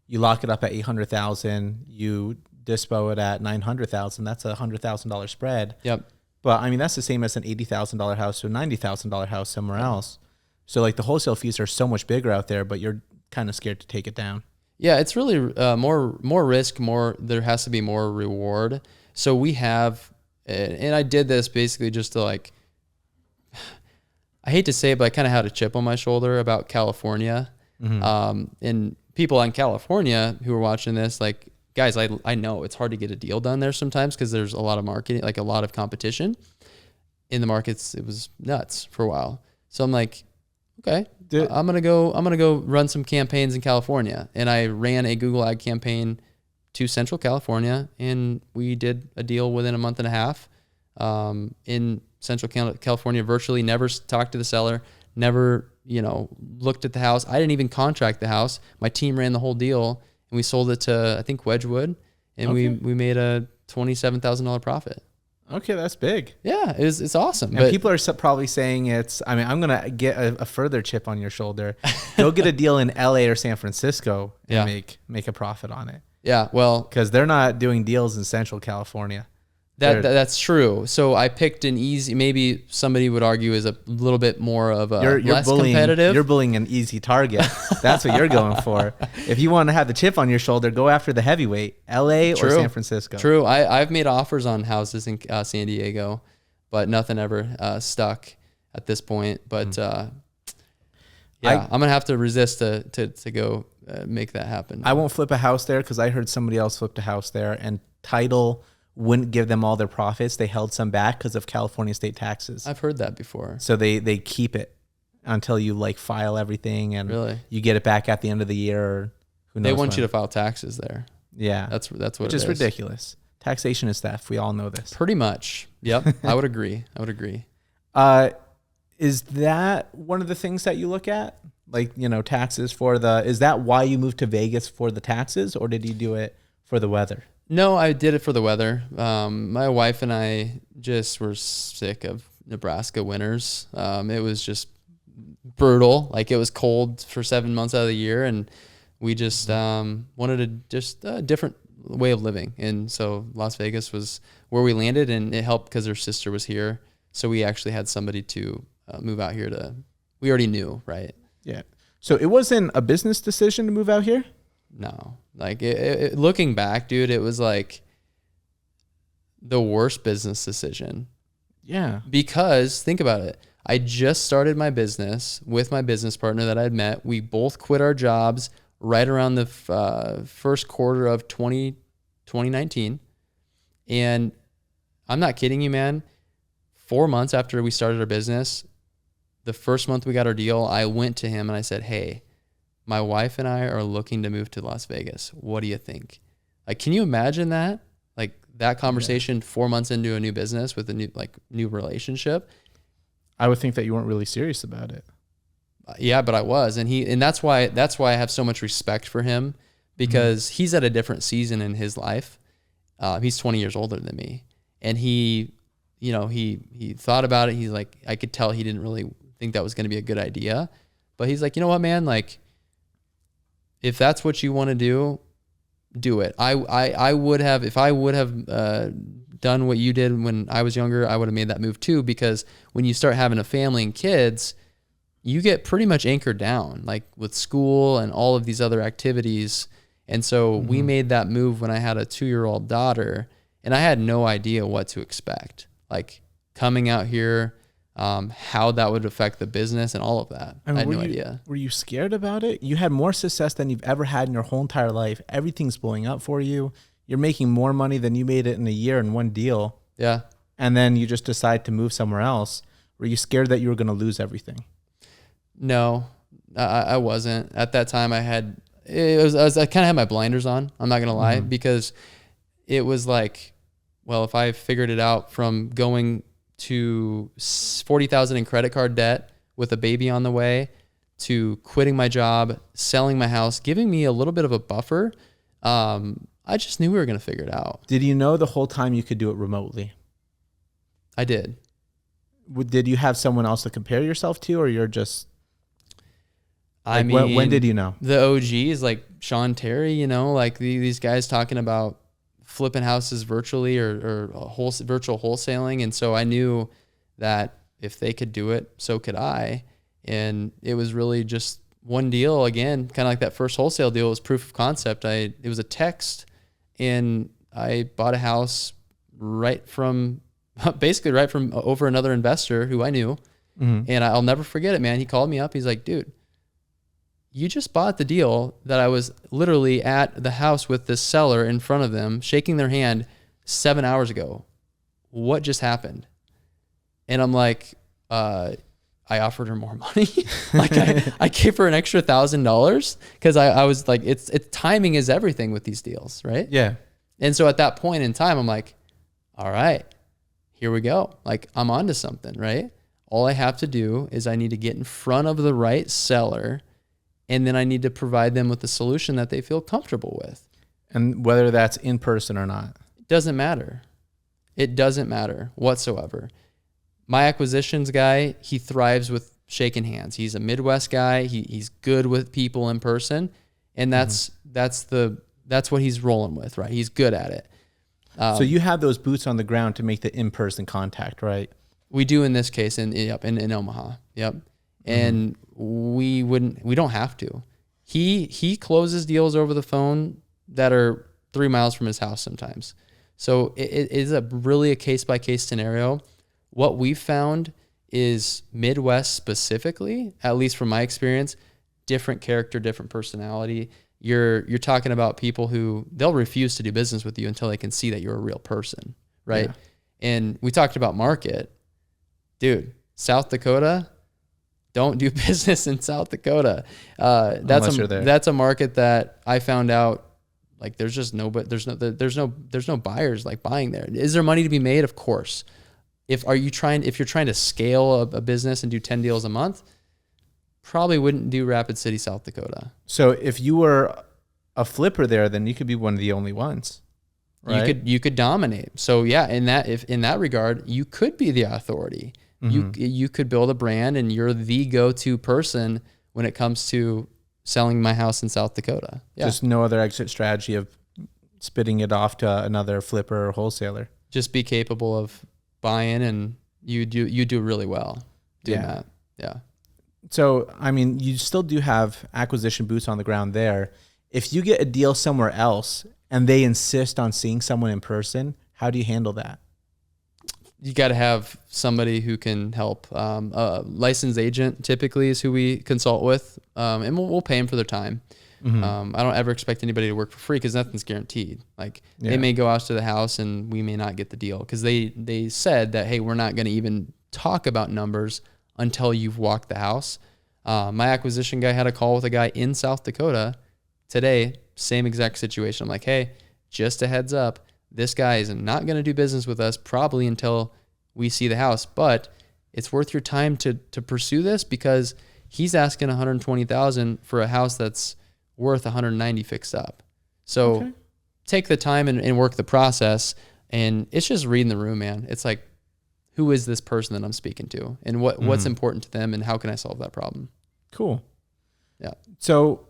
you lock it up at 800,000, you dispo it at 900,000, that's $100,000 spread. Yep. But I mean, that's the same as an $80,000 house to a $90,000 house somewhere else. So like the wholesale fees are so much bigger out there, but you're kind of scared to take it down. Yeah, it's really more risk, there has to be more reward. So we have, and I did this basically just to like, I hate to say it, but I kind of had a chip on my shoulder about California. And people in California who are watching this, like, guys, I know it's hard to get a deal done there sometimes, because there's a lot of marketing, like a lot of competition in the markets. It was nuts for a while. So I'm like, okay, I'm gonna go run some campaigns in California. And I ran a Google ad campaign to Central California, and we did a deal within a month and a half in Central California. Virtually never talked to the seller, never looked at the house. I didn't even contract the house. My team ran the whole deal, and we sold it to, I think, Wedgwood, and we made a $27,000 profit. Okay, that's big. Yeah, it's awesome. And people are probably saying I'm going to get a further chip on your shoulder. Go get a deal in LA or San Francisco and make a profit on it. Yeah, well, because they're not doing deals in Central California. That's true. So I picked an easy, maybe somebody would argue is a little bit more of a less competitive. You're bullying an easy target. That's what you're going for. If you want to have the chip on your shoulder, go after the heavyweight, LA or San Francisco. True. I've made offers on houses in San Diego, but nothing ever stuck at this point. But I'm going to have to resist to go make that happen. I won't flip a house there, because I heard somebody else flipped a house there, and title wouldn't give them all their profits. They held some back because of California state taxes. I've heard that before. So they keep it until you like file everything, and you get it back at the end of the year. Or who knows? They want you to file taxes there. Yeah, that's what which is ridiculous. Taxation is theft. We all know this. Pretty much. Yep. I would agree. Is that one of the things that you look at? Like, taxes is that why you moved to Vegas, for the taxes, or did you do it for the weather? No, I did it for the weather. My wife and I just were sick of Nebraska winters. It was just brutal. Like, it was cold for 7 months out of the year, and we just wanted a different way of living. And so Las Vegas was where we landed, and it helped because her sister was here. So we actually had somebody to move out here we already knew, right? Yeah. So it wasn't a business decision to move out here? No. Like, looking back, dude, it was like the worst business decision. Yeah. Because think about it. I just started my business with my business partner that I'd met. We both quit our jobs right around the first quarter of 2019. And I'm not kidding you, man. 4 months after we started our business, the first month we got our deal, I went to him and I said, hey, my wife and I are looking to move to Las Vegas. What do you think? Like, can you imagine that? Like, that conversation 4 months into a new business with a new relationship. I would think that you weren't really serious about it. Yeah, but I was. And that's why I have so much respect for him, because he's at a different season in his life. He's 20 years older than me. And he thought about it. He's like, I could tell he didn't really think that was going to be a good idea. But he's like, you know what, man, like if that's what you want to do it. I would have, if I would have done what you did when I was younger, I would have made that move too, because when you start having a family and kids, you get pretty much anchored down, like with school and all of these other activities. And so we made that move when I had a 2-year-old daughter, and I had no idea what to expect. Like coming out here, how that would affect the business and all of that. I had no idea. Were you scared about it? You had more success than you've ever had in your whole entire life. Everything's blowing up for you. You're making more money than you made it in a year in one deal. Yeah. And then you just decide to move somewhere else. Were you scared that you were going to lose everything? No, I wasn't. At that time I kind of had my blinders on. I'm not going to lie, because it was like, well, if I figured it out from going to $40,000 in credit card debt with a baby on the way, to quitting my job, selling my house, giving me a little bit of a buffer, I just knew we were going to figure it out. Did you know the whole time you could do it remotely? I did. Did you have someone else to compare yourself to, or you're just... I mean, when did you know? The OGs like Sean Terry, you know, like these guys talking about flipping houses virtually or virtual wholesaling. And so I knew that if they could do it, so could I. And it was really just one deal again, kind of like that first wholesale deal. It was proof of concept. It was a text, and I bought a house basically right from over another investor who I knew. And I'll never forget it, man. He called me up. He's like, dude, you just bought the deal that I was literally at the house with this seller in front of them, shaking their hand 7 hours ago. What just happened? And I'm like, I offered her more money. Like I gave her an extra $1,000 because I was like, it's timing is everything with these deals, right? Yeah. And so at that point in time, I'm like, all right, here we go. Like I'm onto something, right? All I have to do is I need to get in front of the right seller, and then I need to provide them with a solution that they feel comfortable with. And whether that's in person or not. It doesn't matter. It doesn't matter whatsoever. My acquisitions guy, he thrives with shaking hands. He's a Midwest guy. He's good with people in person, and that's what he's rolling with, right? He's good at it. So you have those boots on the ground to make the in-person contact, right? We do in this case in Omaha. Yep. And we don't have to. He closes deals over the phone that are 3 miles from his house sometimes. So it is really a case-by-case scenario. What we've found is Midwest specifically, at least from my experience, different character, different personality. You're talking about people who they'll refuse to do business with you until they can see that you're a real person, right? Yeah. And we talked about market. Dude, South Dakota, don't do business in South Dakota. That's a market that I found out like there's no buyers like buying there. Is there money to be made? Of course. If you're trying to scale a business and do 10 deals a month, probably wouldn't do Rapid City, South Dakota. So if you were a flipper there, then you could be one of the only ones. Right? You could dominate. So yeah, in that regard, you could be the authority. You could build a brand, and you're the go-to person when it comes to selling my house in South Dakota. Yeah. Just no other exit strategy of spitting it off to another flipper or wholesaler. Just be capable of buying, and you do really well doing that. Yeah. So, I mean, you still do have acquisition boots on the ground there. If you get a deal somewhere else and they insist on seeing someone in person, how do you handle that? You got to have somebody who can help. A licensed agent typically is who we consult with, and we'll pay them for their time. I don't ever expect anybody to work for free because nothing's guaranteed. Like they may go out to the house and we may not get the deal because they said that, hey, we're not going to even talk about numbers until you've walked the house. My acquisition guy had a call with a guy in South Dakota today, same exact situation. I'm like, hey, just a heads up, this guy is not going to do business with us probably until we see the house, but it's worth your time to pursue this because he's asking $120,000 for a house that's worth $190 fixed up. So take the time and work the process, and it's just reading the room, man. It's like, who is this person that I'm speaking to, and what's important to them, and how can I solve that problem? Cool. Yeah. So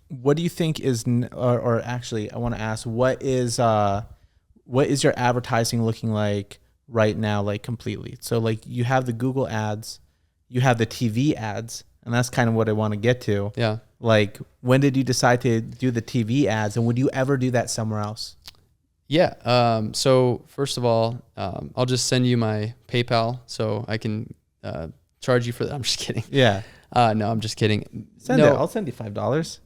what do you think is, or actually I want to ask, what is your advertising looking like right now, like completely? So like you have the Google ads, you have the TV ads, and that's kind of what I want to get to. Yeah. Like, when did you decide to do the TV ads, and would you ever do that somewhere else? Yeah. So first of all, I'll just send you my PayPal so I can charge you for that. I'm just kidding. Yeah. No, I'm just kidding. Send it. I'll send you $5.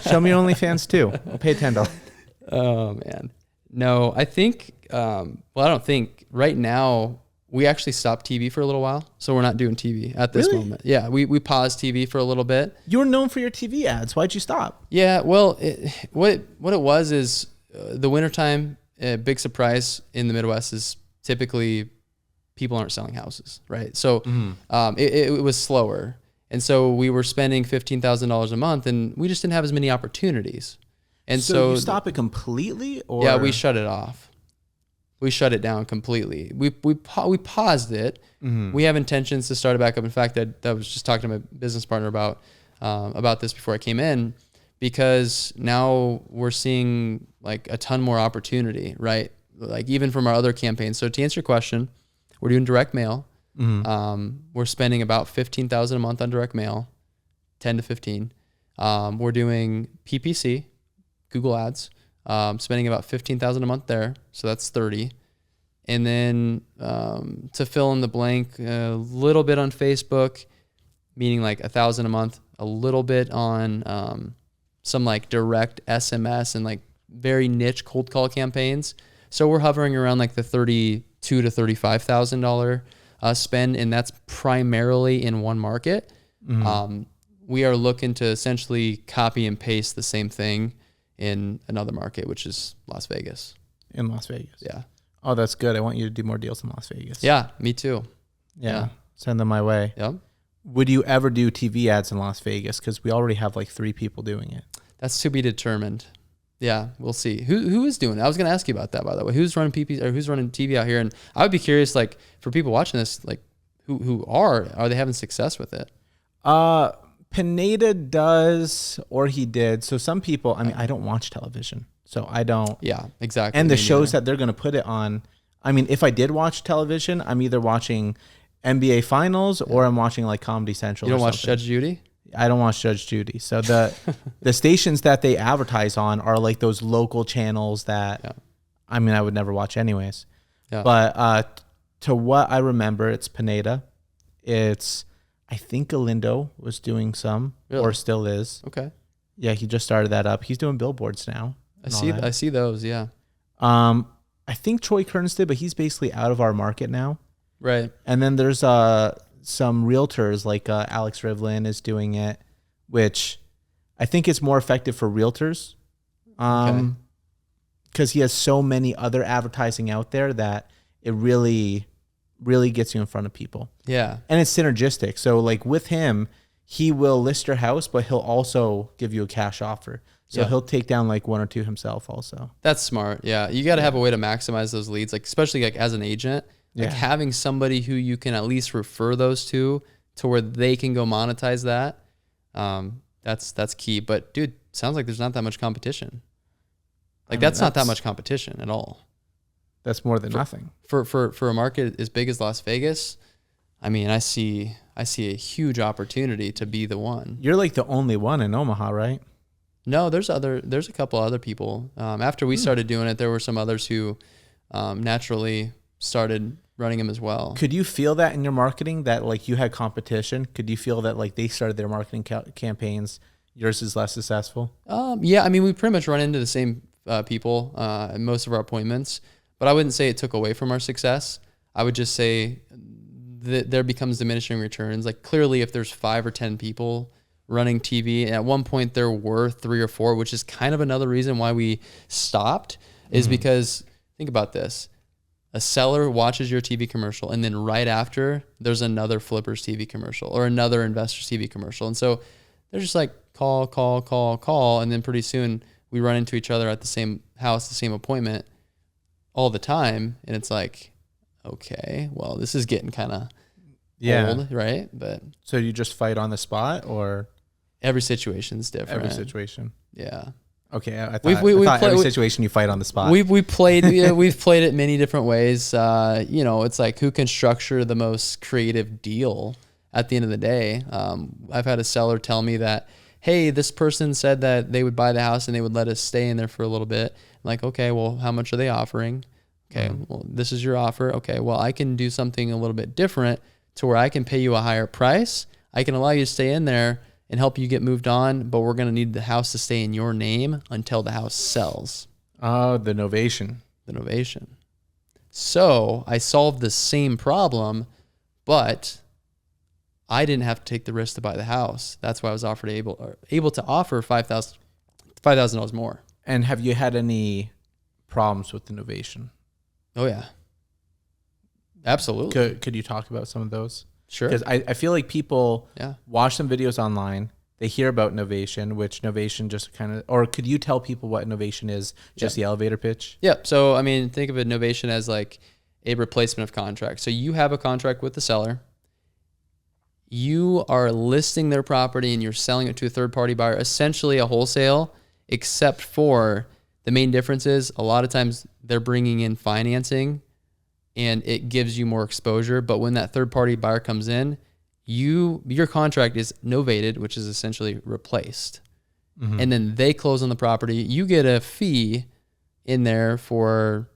Show me your OnlyFans too. I'll pay $10. Oh man. No, I think, I don't think right now we actually stopped TV for a little while. So we're not doing TV at this moment. Yeah. We paused TV for a little bit. You were known for your TV ads. Why'd you stop? Yeah. Well, what it was is the wintertime, a big surprise in the Midwest is typically people aren't selling houses. Right. So, it was slower. And so we were spending $15,000 a month, and we just didn't have as many opportunities. And so you stop it completely, or? Yeah, we shut it off. We shut it down completely. We paused it. We have intentions to start it back up. In fact, I was just talking to my business partner about this before I came in, because now we're seeing like a ton more opportunity, right? Like even from our other campaigns. So to answer your question, we're doing direct mail. We're spending about $15,000 a month on direct mail, 10 to 15. We're doing PPC, Google ads, spending about $15,000 a month there. So that's 30. And then, to fill in the blank, a little bit on Facebook, meaning like $1,000 a month, a little bit on, some like direct SMS and like very niche cold call campaigns. So we're hovering around like the $32,000 to $35,000 spend, and that's primarily in one market. We are looking to essentially copy and paste the same thing in another market, which is Las Vegas. In Las Vegas. Yeah. Oh, that's good. I want you to do more deals in Las Vegas. Yeah, me too. Yeah. Send them my way. Yep. Would you ever do TV ads in Las Vegas? Because we already have like 3 people doing it. That's to be determined. Yeah, we'll see. Who is doing it? I was going to ask you about that, by the way. Who's running PP or who's running TV out here? And I would be curious, like, for people watching this, like, who are they having success with it? Pineda does, or he did. So some people, I mean, I don't watch television, so I don't. Yeah, exactly. And the shows that they're going to put it on, I mean, if I did watch television, I'm either watching NBA Finals or I'm watching like Comedy Central. You don't watch Judge Judy? I don't watch Judge Judy. So the stations that they advertise on are like those local channels that, I mean, I would never watch anyways. Yeah. But to what I remember, it's Pineda. It's, I think Galindo was doing some, or still is. Okay. Yeah, he just started that up. He's doing billboards now. I see those, yeah. I think Troy Kearns did, but he's basically out of our market now. Right. And then there's some realtors like Alex Rivlin is doing it, which I think is more effective for realtors. Because he has so many other advertising out there that it really gets you in front of people. Yeah. And it's synergistic. So like with him, he will list your house, but he'll also give you a cash offer. So he'll take down like 1 or 2 himself also. That's smart. Yeah. You got to have a way to maximize those leads, like especially like as an agent, like having somebody who you can at least refer those to where they can go monetize that. That's key. But dude, sounds like there's not that much competition. Like that's not that much competition at all. That's more than nothing. For a market as big as Las Vegas, I mean, I see a huge opportunity to be the one. You're like the only one in Omaha, right? No, there's a couple other people. After we started doing it, there were some others who naturally started running them as well. Could you feel that in your marketing that like you had competition? Could you feel that like they started their marketing campaigns, yours is less successful? Yeah, I mean, we pretty much run into the same people in most of our appointments, but I wouldn't say it took away from our success. I would just say that there becomes diminishing returns. Like clearly if there's 5 or 10 people running TV, and at one point there were 3 or 4, which is kind of another reason why we stopped, is because think about this. A seller watches your TV commercial, and then right after there's another Flippers TV commercial or another Investors TV commercial. And so they're just like call. And then pretty soon we run into each other at the same house, the same appointment all the time. And it's like, okay, well, this is getting kind of Yeah. old, right? But So you just fight on the spot, or every situation's different. every situation? Yeah. Okay, I thought, We I thought play- every we- situation you fight on the spot. We played we've played it many different ways. You know, it's like who can structure the most creative deal at the end of the day. I've had a seller tell me that, hey, this person said that they would buy the house and they would let us stay in there for a little bit. I'm like, okay, well, how much are they offering? Okay, well, this is your offer. Okay, well, I can do something a little bit different to where I can pay you a higher price. I can allow you to stay in there and help you get moved on, but we're going to need the house to stay in your name until the house sells. Oh, the novation. The novation. So I solved the same problem, but I didn't have to take the risk to buy the house. That's why I was able to offer $5,000 more. And have you had any problems with the novation? Oh yeah, absolutely. Could you talk about some of those? Sure. Because I feel like people Yeah. watch some videos online, they hear about novation, which novation just kind of, or could you tell people what novation is, just the elevator pitch? Yep. So, I mean, think of a novation as like a replacement of contract. So you have a contract with the seller. You are listing their property and you're selling it to a third-party buyer, essentially a wholesale, except for the main difference is a lot of times they're bringing in financing and it gives you more exposure. But when that third-party buyer comes in, your contract is novated, which is essentially replaced. Mm-hmm. And then they close on the property. You get a fee in there for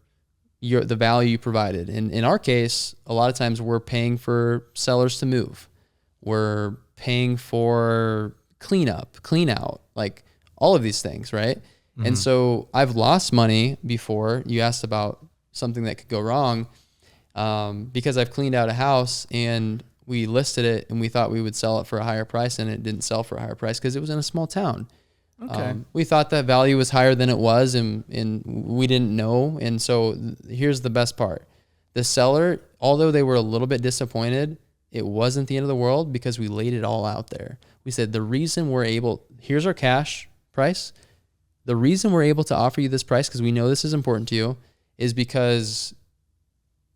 the value you provided. And in our case, a lot of times we're paying for sellers to move. We're paying for cleanup, clean out, like all of these things, right? Mm-hmm. And so I've lost money before. You asked about something that could go wrong because I've cleaned out a house and we listed it and we thought we would sell it for a higher price and it didn't sell for a higher price because it was in a small town. Okay. We thought that value was higher than it was and we didn't know. And so here's the best part. The seller, although they were a little bit disappointed, it wasn't the end of the world because we laid it all out there. We said, here's our cash price. The reason we're able to offer you this price, because we know this is important to you, is because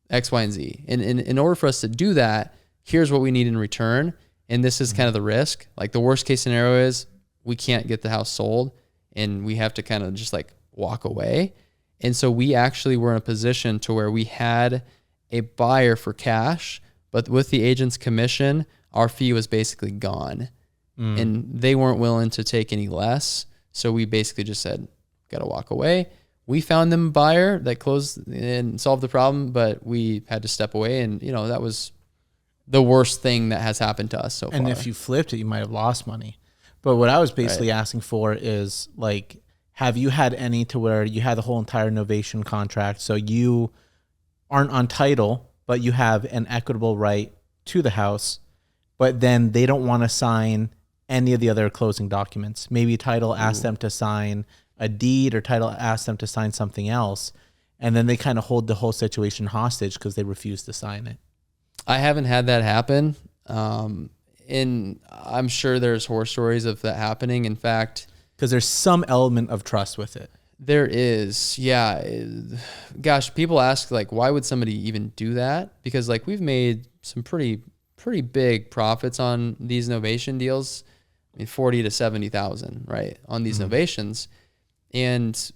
X, Y, and Z. And in order for us to do that, here's what we need in return. And this is kind of the risk. Like the worst case scenario is we can't get the house sold and we have to kind of just like walk away. And so we actually were in a position to where we had a buyer for cash, but with the agent's commission, our fee was basically gone. And they weren't willing to take any less. So we basically just said, got to walk away. We found them a buyer that closed and solved the problem, but we had to step away. And, you know, that was the worst thing that has happened to us so far. And if you flipped it, you might have lost money. But what I was basically asking for is, like, have you had any to where you had the whole entire novation contract, so you aren't on title, but you have an equitable right to the house, but then they don't want to sign any of the other closing documents? Maybe title asked them to sign a deed, or title asked them to sign something else, and then they kind of hold the whole situation hostage because they refuse to sign it. I haven't had that happen. And I'm sure there's horror stories of that happening. In fact, because there's some element of trust with it. There is. Yeah. Gosh, people ask, like, why would somebody even do that? Because, like, we've made some pretty big profits on these novation deals. I mean, 40 to 70,000, right, on these novations. And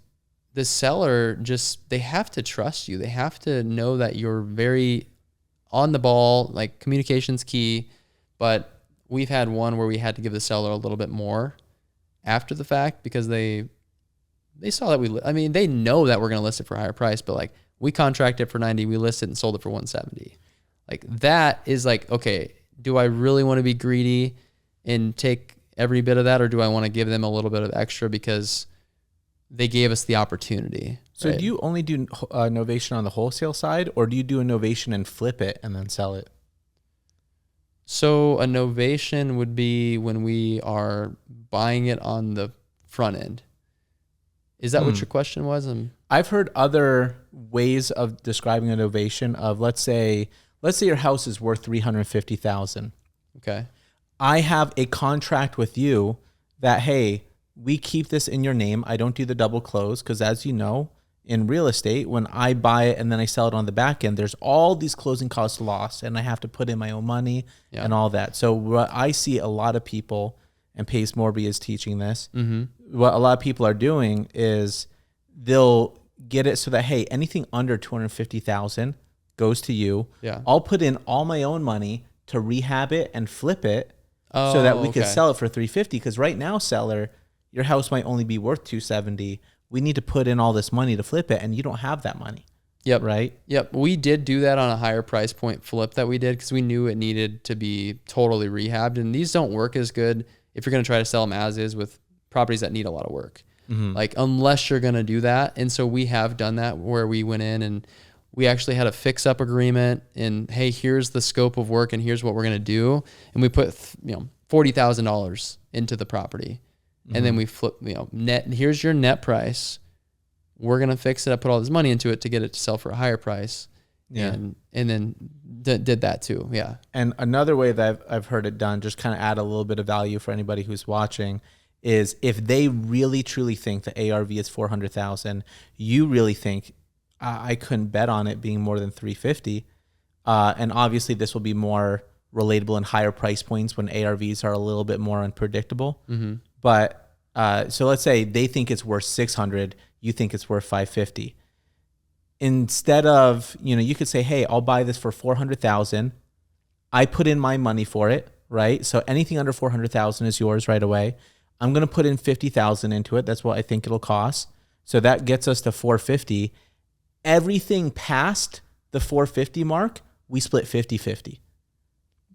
the seller they have to trust you. They have to know that you're very on the ball, like communication's key. But we've had one where we had to give the seller a little bit more after the fact because they saw that they know that we're going to list it for a higher price, but like we contracted it for 90, we listed it and sold it for 170. Like that is like, okay, do I really want to be greedy and take every bit of that, or do I want to give them a little bit of extra because they gave us the opportunity? So right? Do you only do novation on the wholesale side, or do you do a novation and flip it and then sell it? So a novation would be when we are buying it on the front end. Is that what your question was? I've heard other ways of describing a novation of, let's say your house is worth $350,000. Okay. I have a contract with you that, hey, we keep this in your name. I don't do the double close because, as you know, in real estate, when I buy it and then I sell it on the back end, there's all these closing costs lost, and I have to put in my own money and all that. So what I see a lot of people, and Pace Morby is teaching this, what a lot of people are doing is they'll get it so that, hey, anything under 250,000 goes to you. Yeah. I'll put in all my own money to rehab it and flip it so that we could sell it for 350. Because right now, seller, your house might only be worth 270. We need to put in all this money to flip it, and you don't have that money. Yep. Right? Yep. We did do that on a higher price point flip that we did because we knew it needed to be totally rehabbed. And these don't work as good if you're going to try to sell them as is with properties that need a lot of work. Like, unless you're going to do that. And so we have done that where we went in and we actually had a fix up agreement and, hey, here's the scope of work and here's what we're going to do. And we put, $40,000 into the property. And then we flip, net, here's your net price. We're going to fix it up, put all this money into it to get it to sell for a higher price. Yeah. And then did that too. Yeah. And another way that I've heard it done, just kind of add a little bit of value for anybody who's watching, is if they really truly think the ARV is 400,000, you really think I couldn't bet on it being more than 350. And obviously this will be more relatable in higher price points when ARVs are a little bit more unpredictable. But so let's say they think it's worth 600, you think it's worth 550. Instead of, you could say, hey, I'll buy this for 400,000. I put in my money for it, right? So anything under 400,000 is yours right away. I'm going to put in 50,000 into it. That's what I think it'll cost. So that gets us to 450. Everything past the 450 mark, we split 50-50.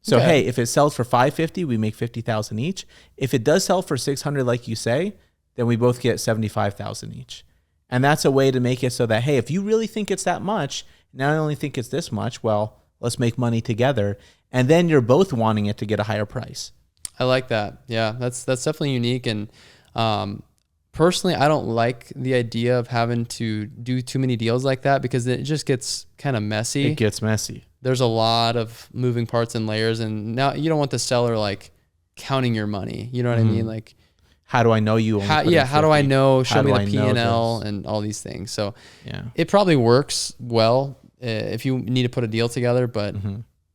So, hey, if it sells for 550, we make 50,000 each. If it does sell for 600, like you say, then we both get 75,000 each. And that's a way to make it so that, hey, if you really think it's that much, and I only think it's this much, well, let's make money together. And then you're both wanting it to get a higher price. I like that. Yeah, that's definitely unique. And personally, I don't like the idea of having to do too many deals like that because it just gets kind of messy. It gets messy. There's a lot of moving parts and layers, and now you don't want the seller like counting your money. You know what I mean? Like, how do I know you? How do I know? Show me the P&L and all these things. So it probably works well if you need to put a deal together, but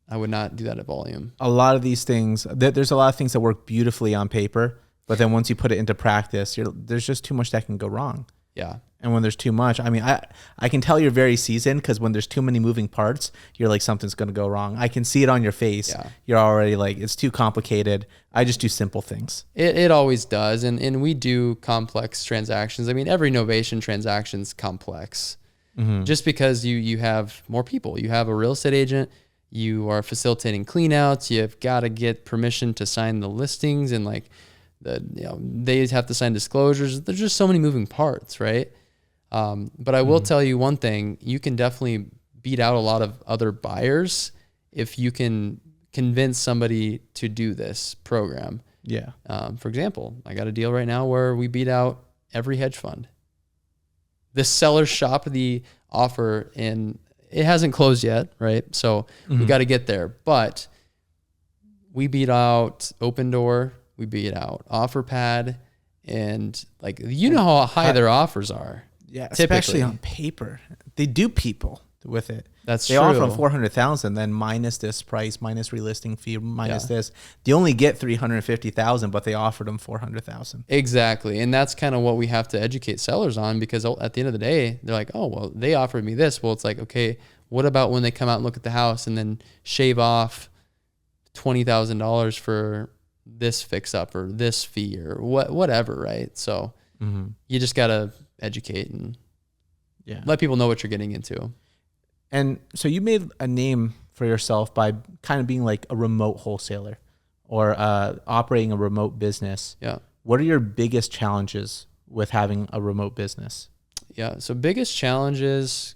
I would not do that at volume. A lot of these things, there's a lot of things that work beautifully on paper, but then once you put it into practice, there's just too much that can go wrong. Yeah. And when there's too much, I mean, I can tell you're very seasoned because when there's too many moving parts, you're like, something's going to go wrong. I can see it on your face. Yeah. You're already like, it's too complicated. I just do simple things. It always does. And we do complex transactions. I mean, every novation transaction's complex. Just because you have more people. You have a real estate agent. You are facilitating cleanouts. You've got to get permission to sign the listings and like they have to sign disclosures. There's just so many moving parts, right? But I will tell you one thing, you can definitely beat out a lot of other buyers if you can convince somebody to do this program. Yeah. For example, I got a deal right now where we beat out every hedge fund. The sellers shop the offer and it hasn't closed yet, right? So we got to get there, but we beat out Open Door, we beat out OfferPad, and like, how high their offers are. Yeah, typically. Especially on paper. They do people with it. That's true. They offer them 400,000, then minus this price, minus relisting fee, minus this. They only get 350,000, but they offered them 400,000. Exactly, and that's kind of what we have to educate sellers on, because at the end of the day, they're like, oh, well, they offered me this. Well, it's like, okay, what about when they come out and look at the house and then shave off $20,000 for this fix up or this fee or whatever, right? So you just gotta educate and let people know what you're getting into. And so you made a name for yourself by kind of being like a remote wholesaler or operating a remote business. Yeah. What are your biggest challenges with having a remote business? Yeah. So biggest challenges,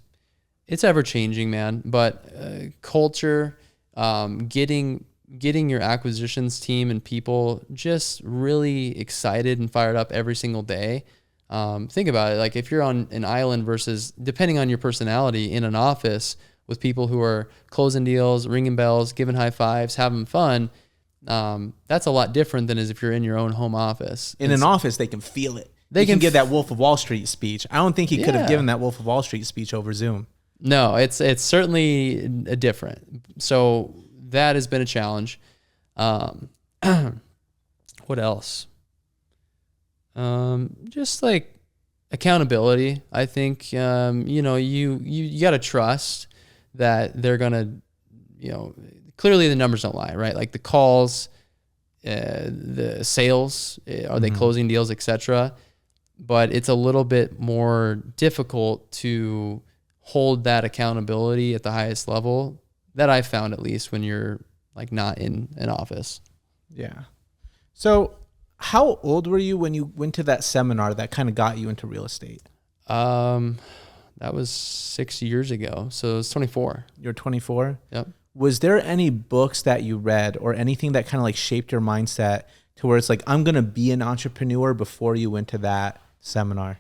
it's ever changing, man. But culture, getting your acquisitions team and people just really excited and fired up every single day. Think about it. Like if you're on an island versus, depending on your personality, in an office with people who are closing deals, ringing bells, giving high fives, having fun, that's a lot different than as if you're in your own home office. In an office, they can feel it. They can give that Wolf of Wall Street speech. I don't think he could have given that Wolf of Wall Street speech over Zoom. No, it's certainly different. So that has been a challenge. What else? Just like accountability. I think, you know, you got to trust that they're going to, you know, clearly the numbers don't lie, right? Like the calls, the sales, are they closing deals, etc. But it's a little bit more difficult to hold that accountability at the highest level that I found, at least when you're like not in an office. Yeah. So how old were you when you went to that seminar that kind of got you into real estate? That was 6 years ago. So it was 24. You're 24? Yep. Was there any books that you read or anything that kind of like shaped your mindset to where it's like, I'm going to be an entrepreneur before you went to that seminar?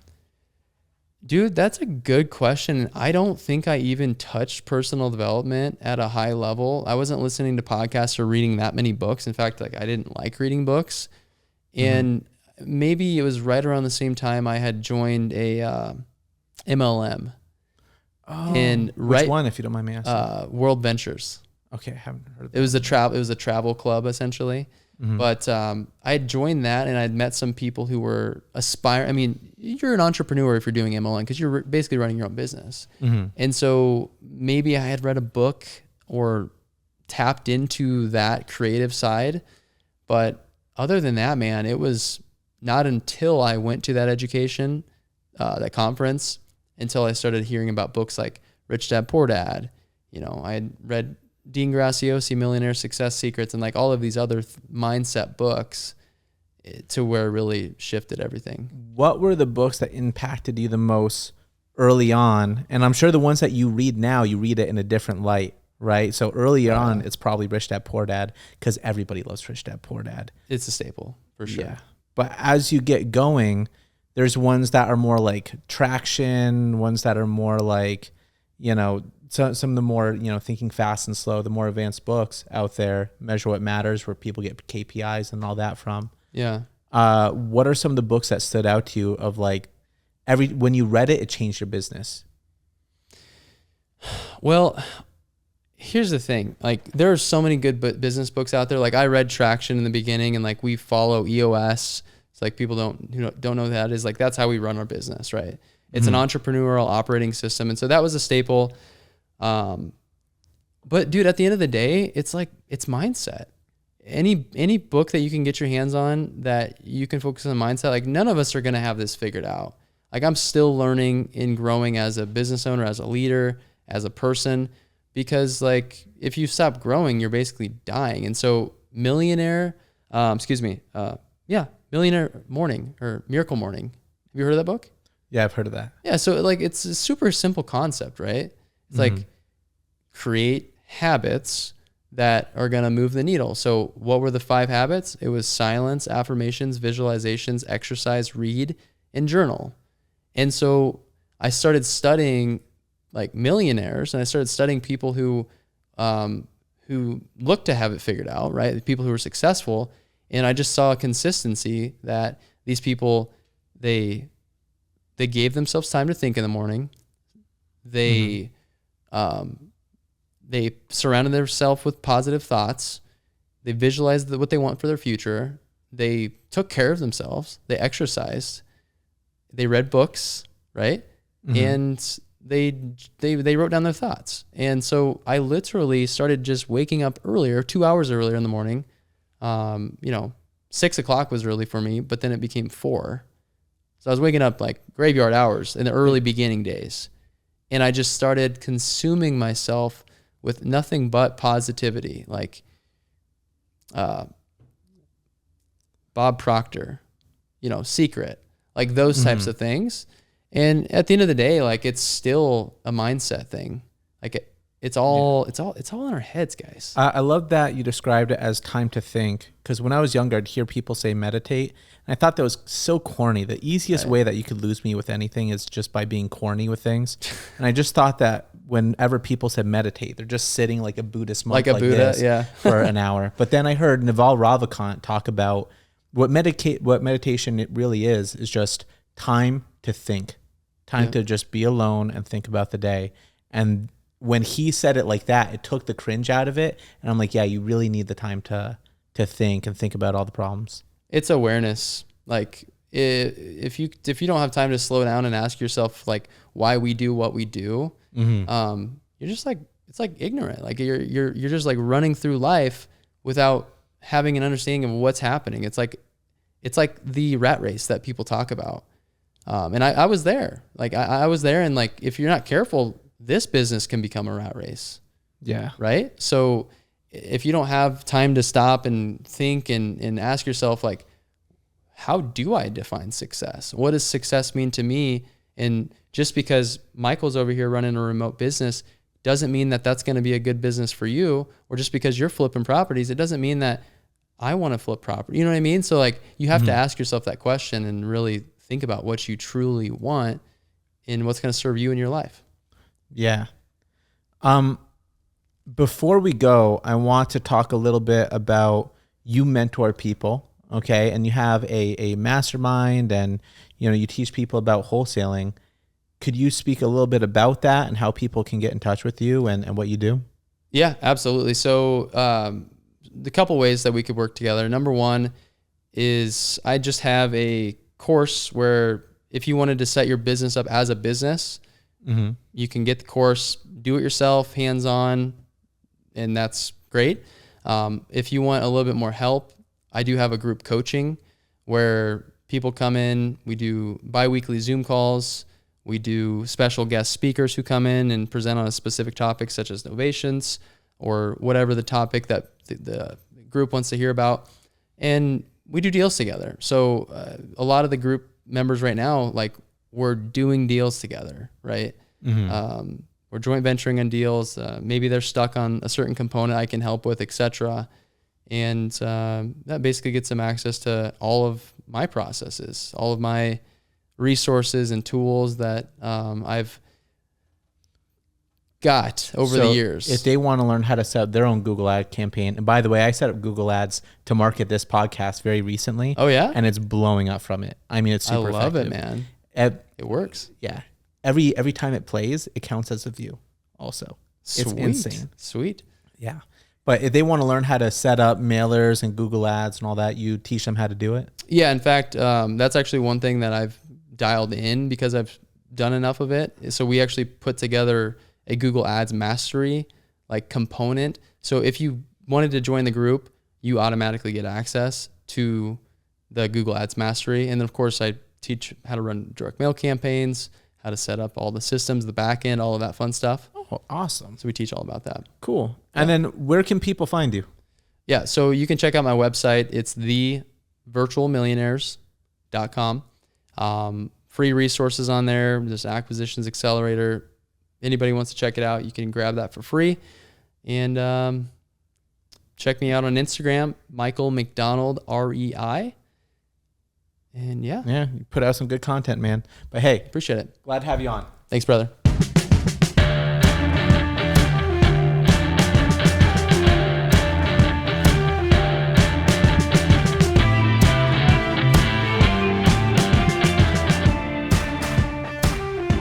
Dude, that's a good question. I don't think I even touched personal development at a high level. I wasn't listening to podcasts or reading that many books. In fact, like I didn't like reading books. And maybe it was right around the same time I had joined a MLM. Oh, and which one, if you don't mind me asking? World Ventures. Okay, I haven't heard of that. It was a travel club essentially. But I had joined that and I'd met some people who were aspiring. I mean, you're an entrepreneur if you're doing MLM because you're basically running your own business. And so maybe I had read a book or tapped into that creative side. But other than that, man, it was not until I went to that education, that conference, until I started hearing about books like Rich Dad, Poor Dad. You know, I had read Dean Graciosi, Millionaire Success Secrets, and like all of these other mindset books to where it really shifted everything. What were the books that impacted you the most early on? And I'm sure the ones that you read now, you read it in a different light, right? So early on, it's probably Rich Dad, Poor Dad because everybody loves Rich Dad, Poor Dad. It's a staple for sure. Yeah. But as you get going, there's ones that are more like traction, ones that are more like, you know, some of the more, you know, Thinking Fast and Slow, the more advanced books out there, Measure What Matters, where people get KPIs and all that from. Yeah. What are some of the books that stood out to you of like when you read it, it changed your business? Well, here's the thing. Like there are so many good business books out there. Like I read Traction in the beginning and like we follow EOS. It's like people don't know what that is. Like that's how we run our business, right? It's an entrepreneurial operating system. And so that was a staple. But dude, at the end of the day, it's like, it's mindset. Any book that you can get your hands on that you can focus on mindset, like none of us are going to have this figured out. Like I'm still learning and growing as a business owner, as a leader, as a person, because like if you stop growing, you're basically dying. And so Millionaire Morning or Miracle Morning. Have you heard of that book? Yeah, I've heard of that. Yeah. So like, it's a super simple concept, right? It's like create habits that are going to move the needle. So what were the 5 habits? It was silence, affirmations, visualizations, exercise, read, and journal. And so I started studying like millionaires and I started studying people who look to have it figured out, right? The people who are successful. And I just saw a consistency that these people, they gave themselves time to think in the morning. They surrounded themselves with positive thoughts. They visualized what they want for their future. They took care of themselves. They exercised. They read books, right? And they wrote down their thoughts. And so I literally started just waking up earlier, 2 hours earlier in the morning. 6 o'clock was early for me, but then it became 4. So I was waking up like graveyard hours in the early beginning days. And I just started consuming myself with nothing but positivity, like Bob Proctor, Secret, like those types of things. And at the end of the day, like it's still a mindset thing. Like it's all in our heads, guys. I love that you described it as time to think, because when I was younger, I'd hear people say meditate. And I thought that was so corny. The easiest way that you could lose me with anything is just by being corny with things. And I just thought that whenever people said meditate, they're just sitting like a Buddhist monk, like Buddha, for an hour. But then I heard Naval Ravikant talk about what meditation it really is just time to think, time to just be alone and think about the day. And when he said it like that, it took the cringe out of it. And I'm like, yeah, you really need the time to think and think about all the problems. It's awareness. Like if you don't have time to slow down and ask yourself like why we do what we do, you're just like, it's like ignorant. Like you're just like running through life without having an understanding of what's happening. It's like the rat race that people talk about. And I was there. Like I was there, and like if you're not careful, this business can become a rat race. Yeah. Right? So if you don't have time to stop and think and ask yourself like, how do I define success? What does success mean to me? And just because Michael's over here running a remote business doesn't mean that that's going to be a good business for you. Or just because you're flipping properties, it doesn't mean that I want to flip property. You know what I mean? So like you have to ask yourself that question and really think about what you truly want and what's going to serve you in your life. Yeah. Before we go, I want to talk a little bit about you mentor people, okay? And you have a mastermind, and you teach people about wholesaling. Could you speak a little bit about that and how people can get in touch with you and what you do? Yeah, absolutely. So the couple ways that we could work together. Number one is I just have a course where if you wanted to set your business up as a business, you can get the course, do it yourself, hands-on, and that's great. If you want a little bit more help, I do have a group coaching where people come in. We do bi-weekly Zoom calls. We do special guest speakers who come in and present on a specific topic such as novations or whatever the topic that the group wants to hear about. And we do deals together. So a lot of the group members right now, like we're doing deals together, right? We're joint venturing on deals. Maybe they're stuck on a certain component I can help with, etc. And that basically gets them access to all of my processes, all of my resources and tools that I've got over the years. If they want to learn how to set up their own Google ad campaign, and by the way, I set up Google ads to market this podcast very recently. Oh yeah? And it's blowing up from it. I mean, it's super effective. I love it, man. It works. Yeah. Every time it plays, it counts as a view also. It's insane. Sweet. Yeah. But if they want to learn how to set up mailers and Google ads and all that, you teach them how to do it? Yeah. In fact, that's actually one thing that I've dialed in because I've done enough of it. So we actually put together a Google Ads mastery like component. So if you wanted to join the group, you automatically get access to the Google Ads mastery. And then of course I teach how to run direct mail campaigns, how to set up all the systems, the back end, all of that fun stuff. Oh, awesome. So we teach all about that. Cool. Yeah. And then where can people find you? Yeah. So you can check out my website. It's thevirtualmillionaires.com. Free resources on there. There's acquisitions accelerator. Anybody wants to check it out, you can grab that for free. And check me out on Instagram, Michael McDonald, REI. And yeah, you put out some good content, man. But hey, appreciate it. Glad to have you on. Thanks, brother.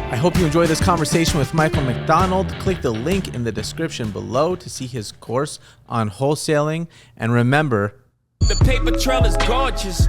I hope you enjoyed this conversation with Michael McDonald. Click the link in the description below to see his course on wholesaling. And remember, the paper trail is gorgeous.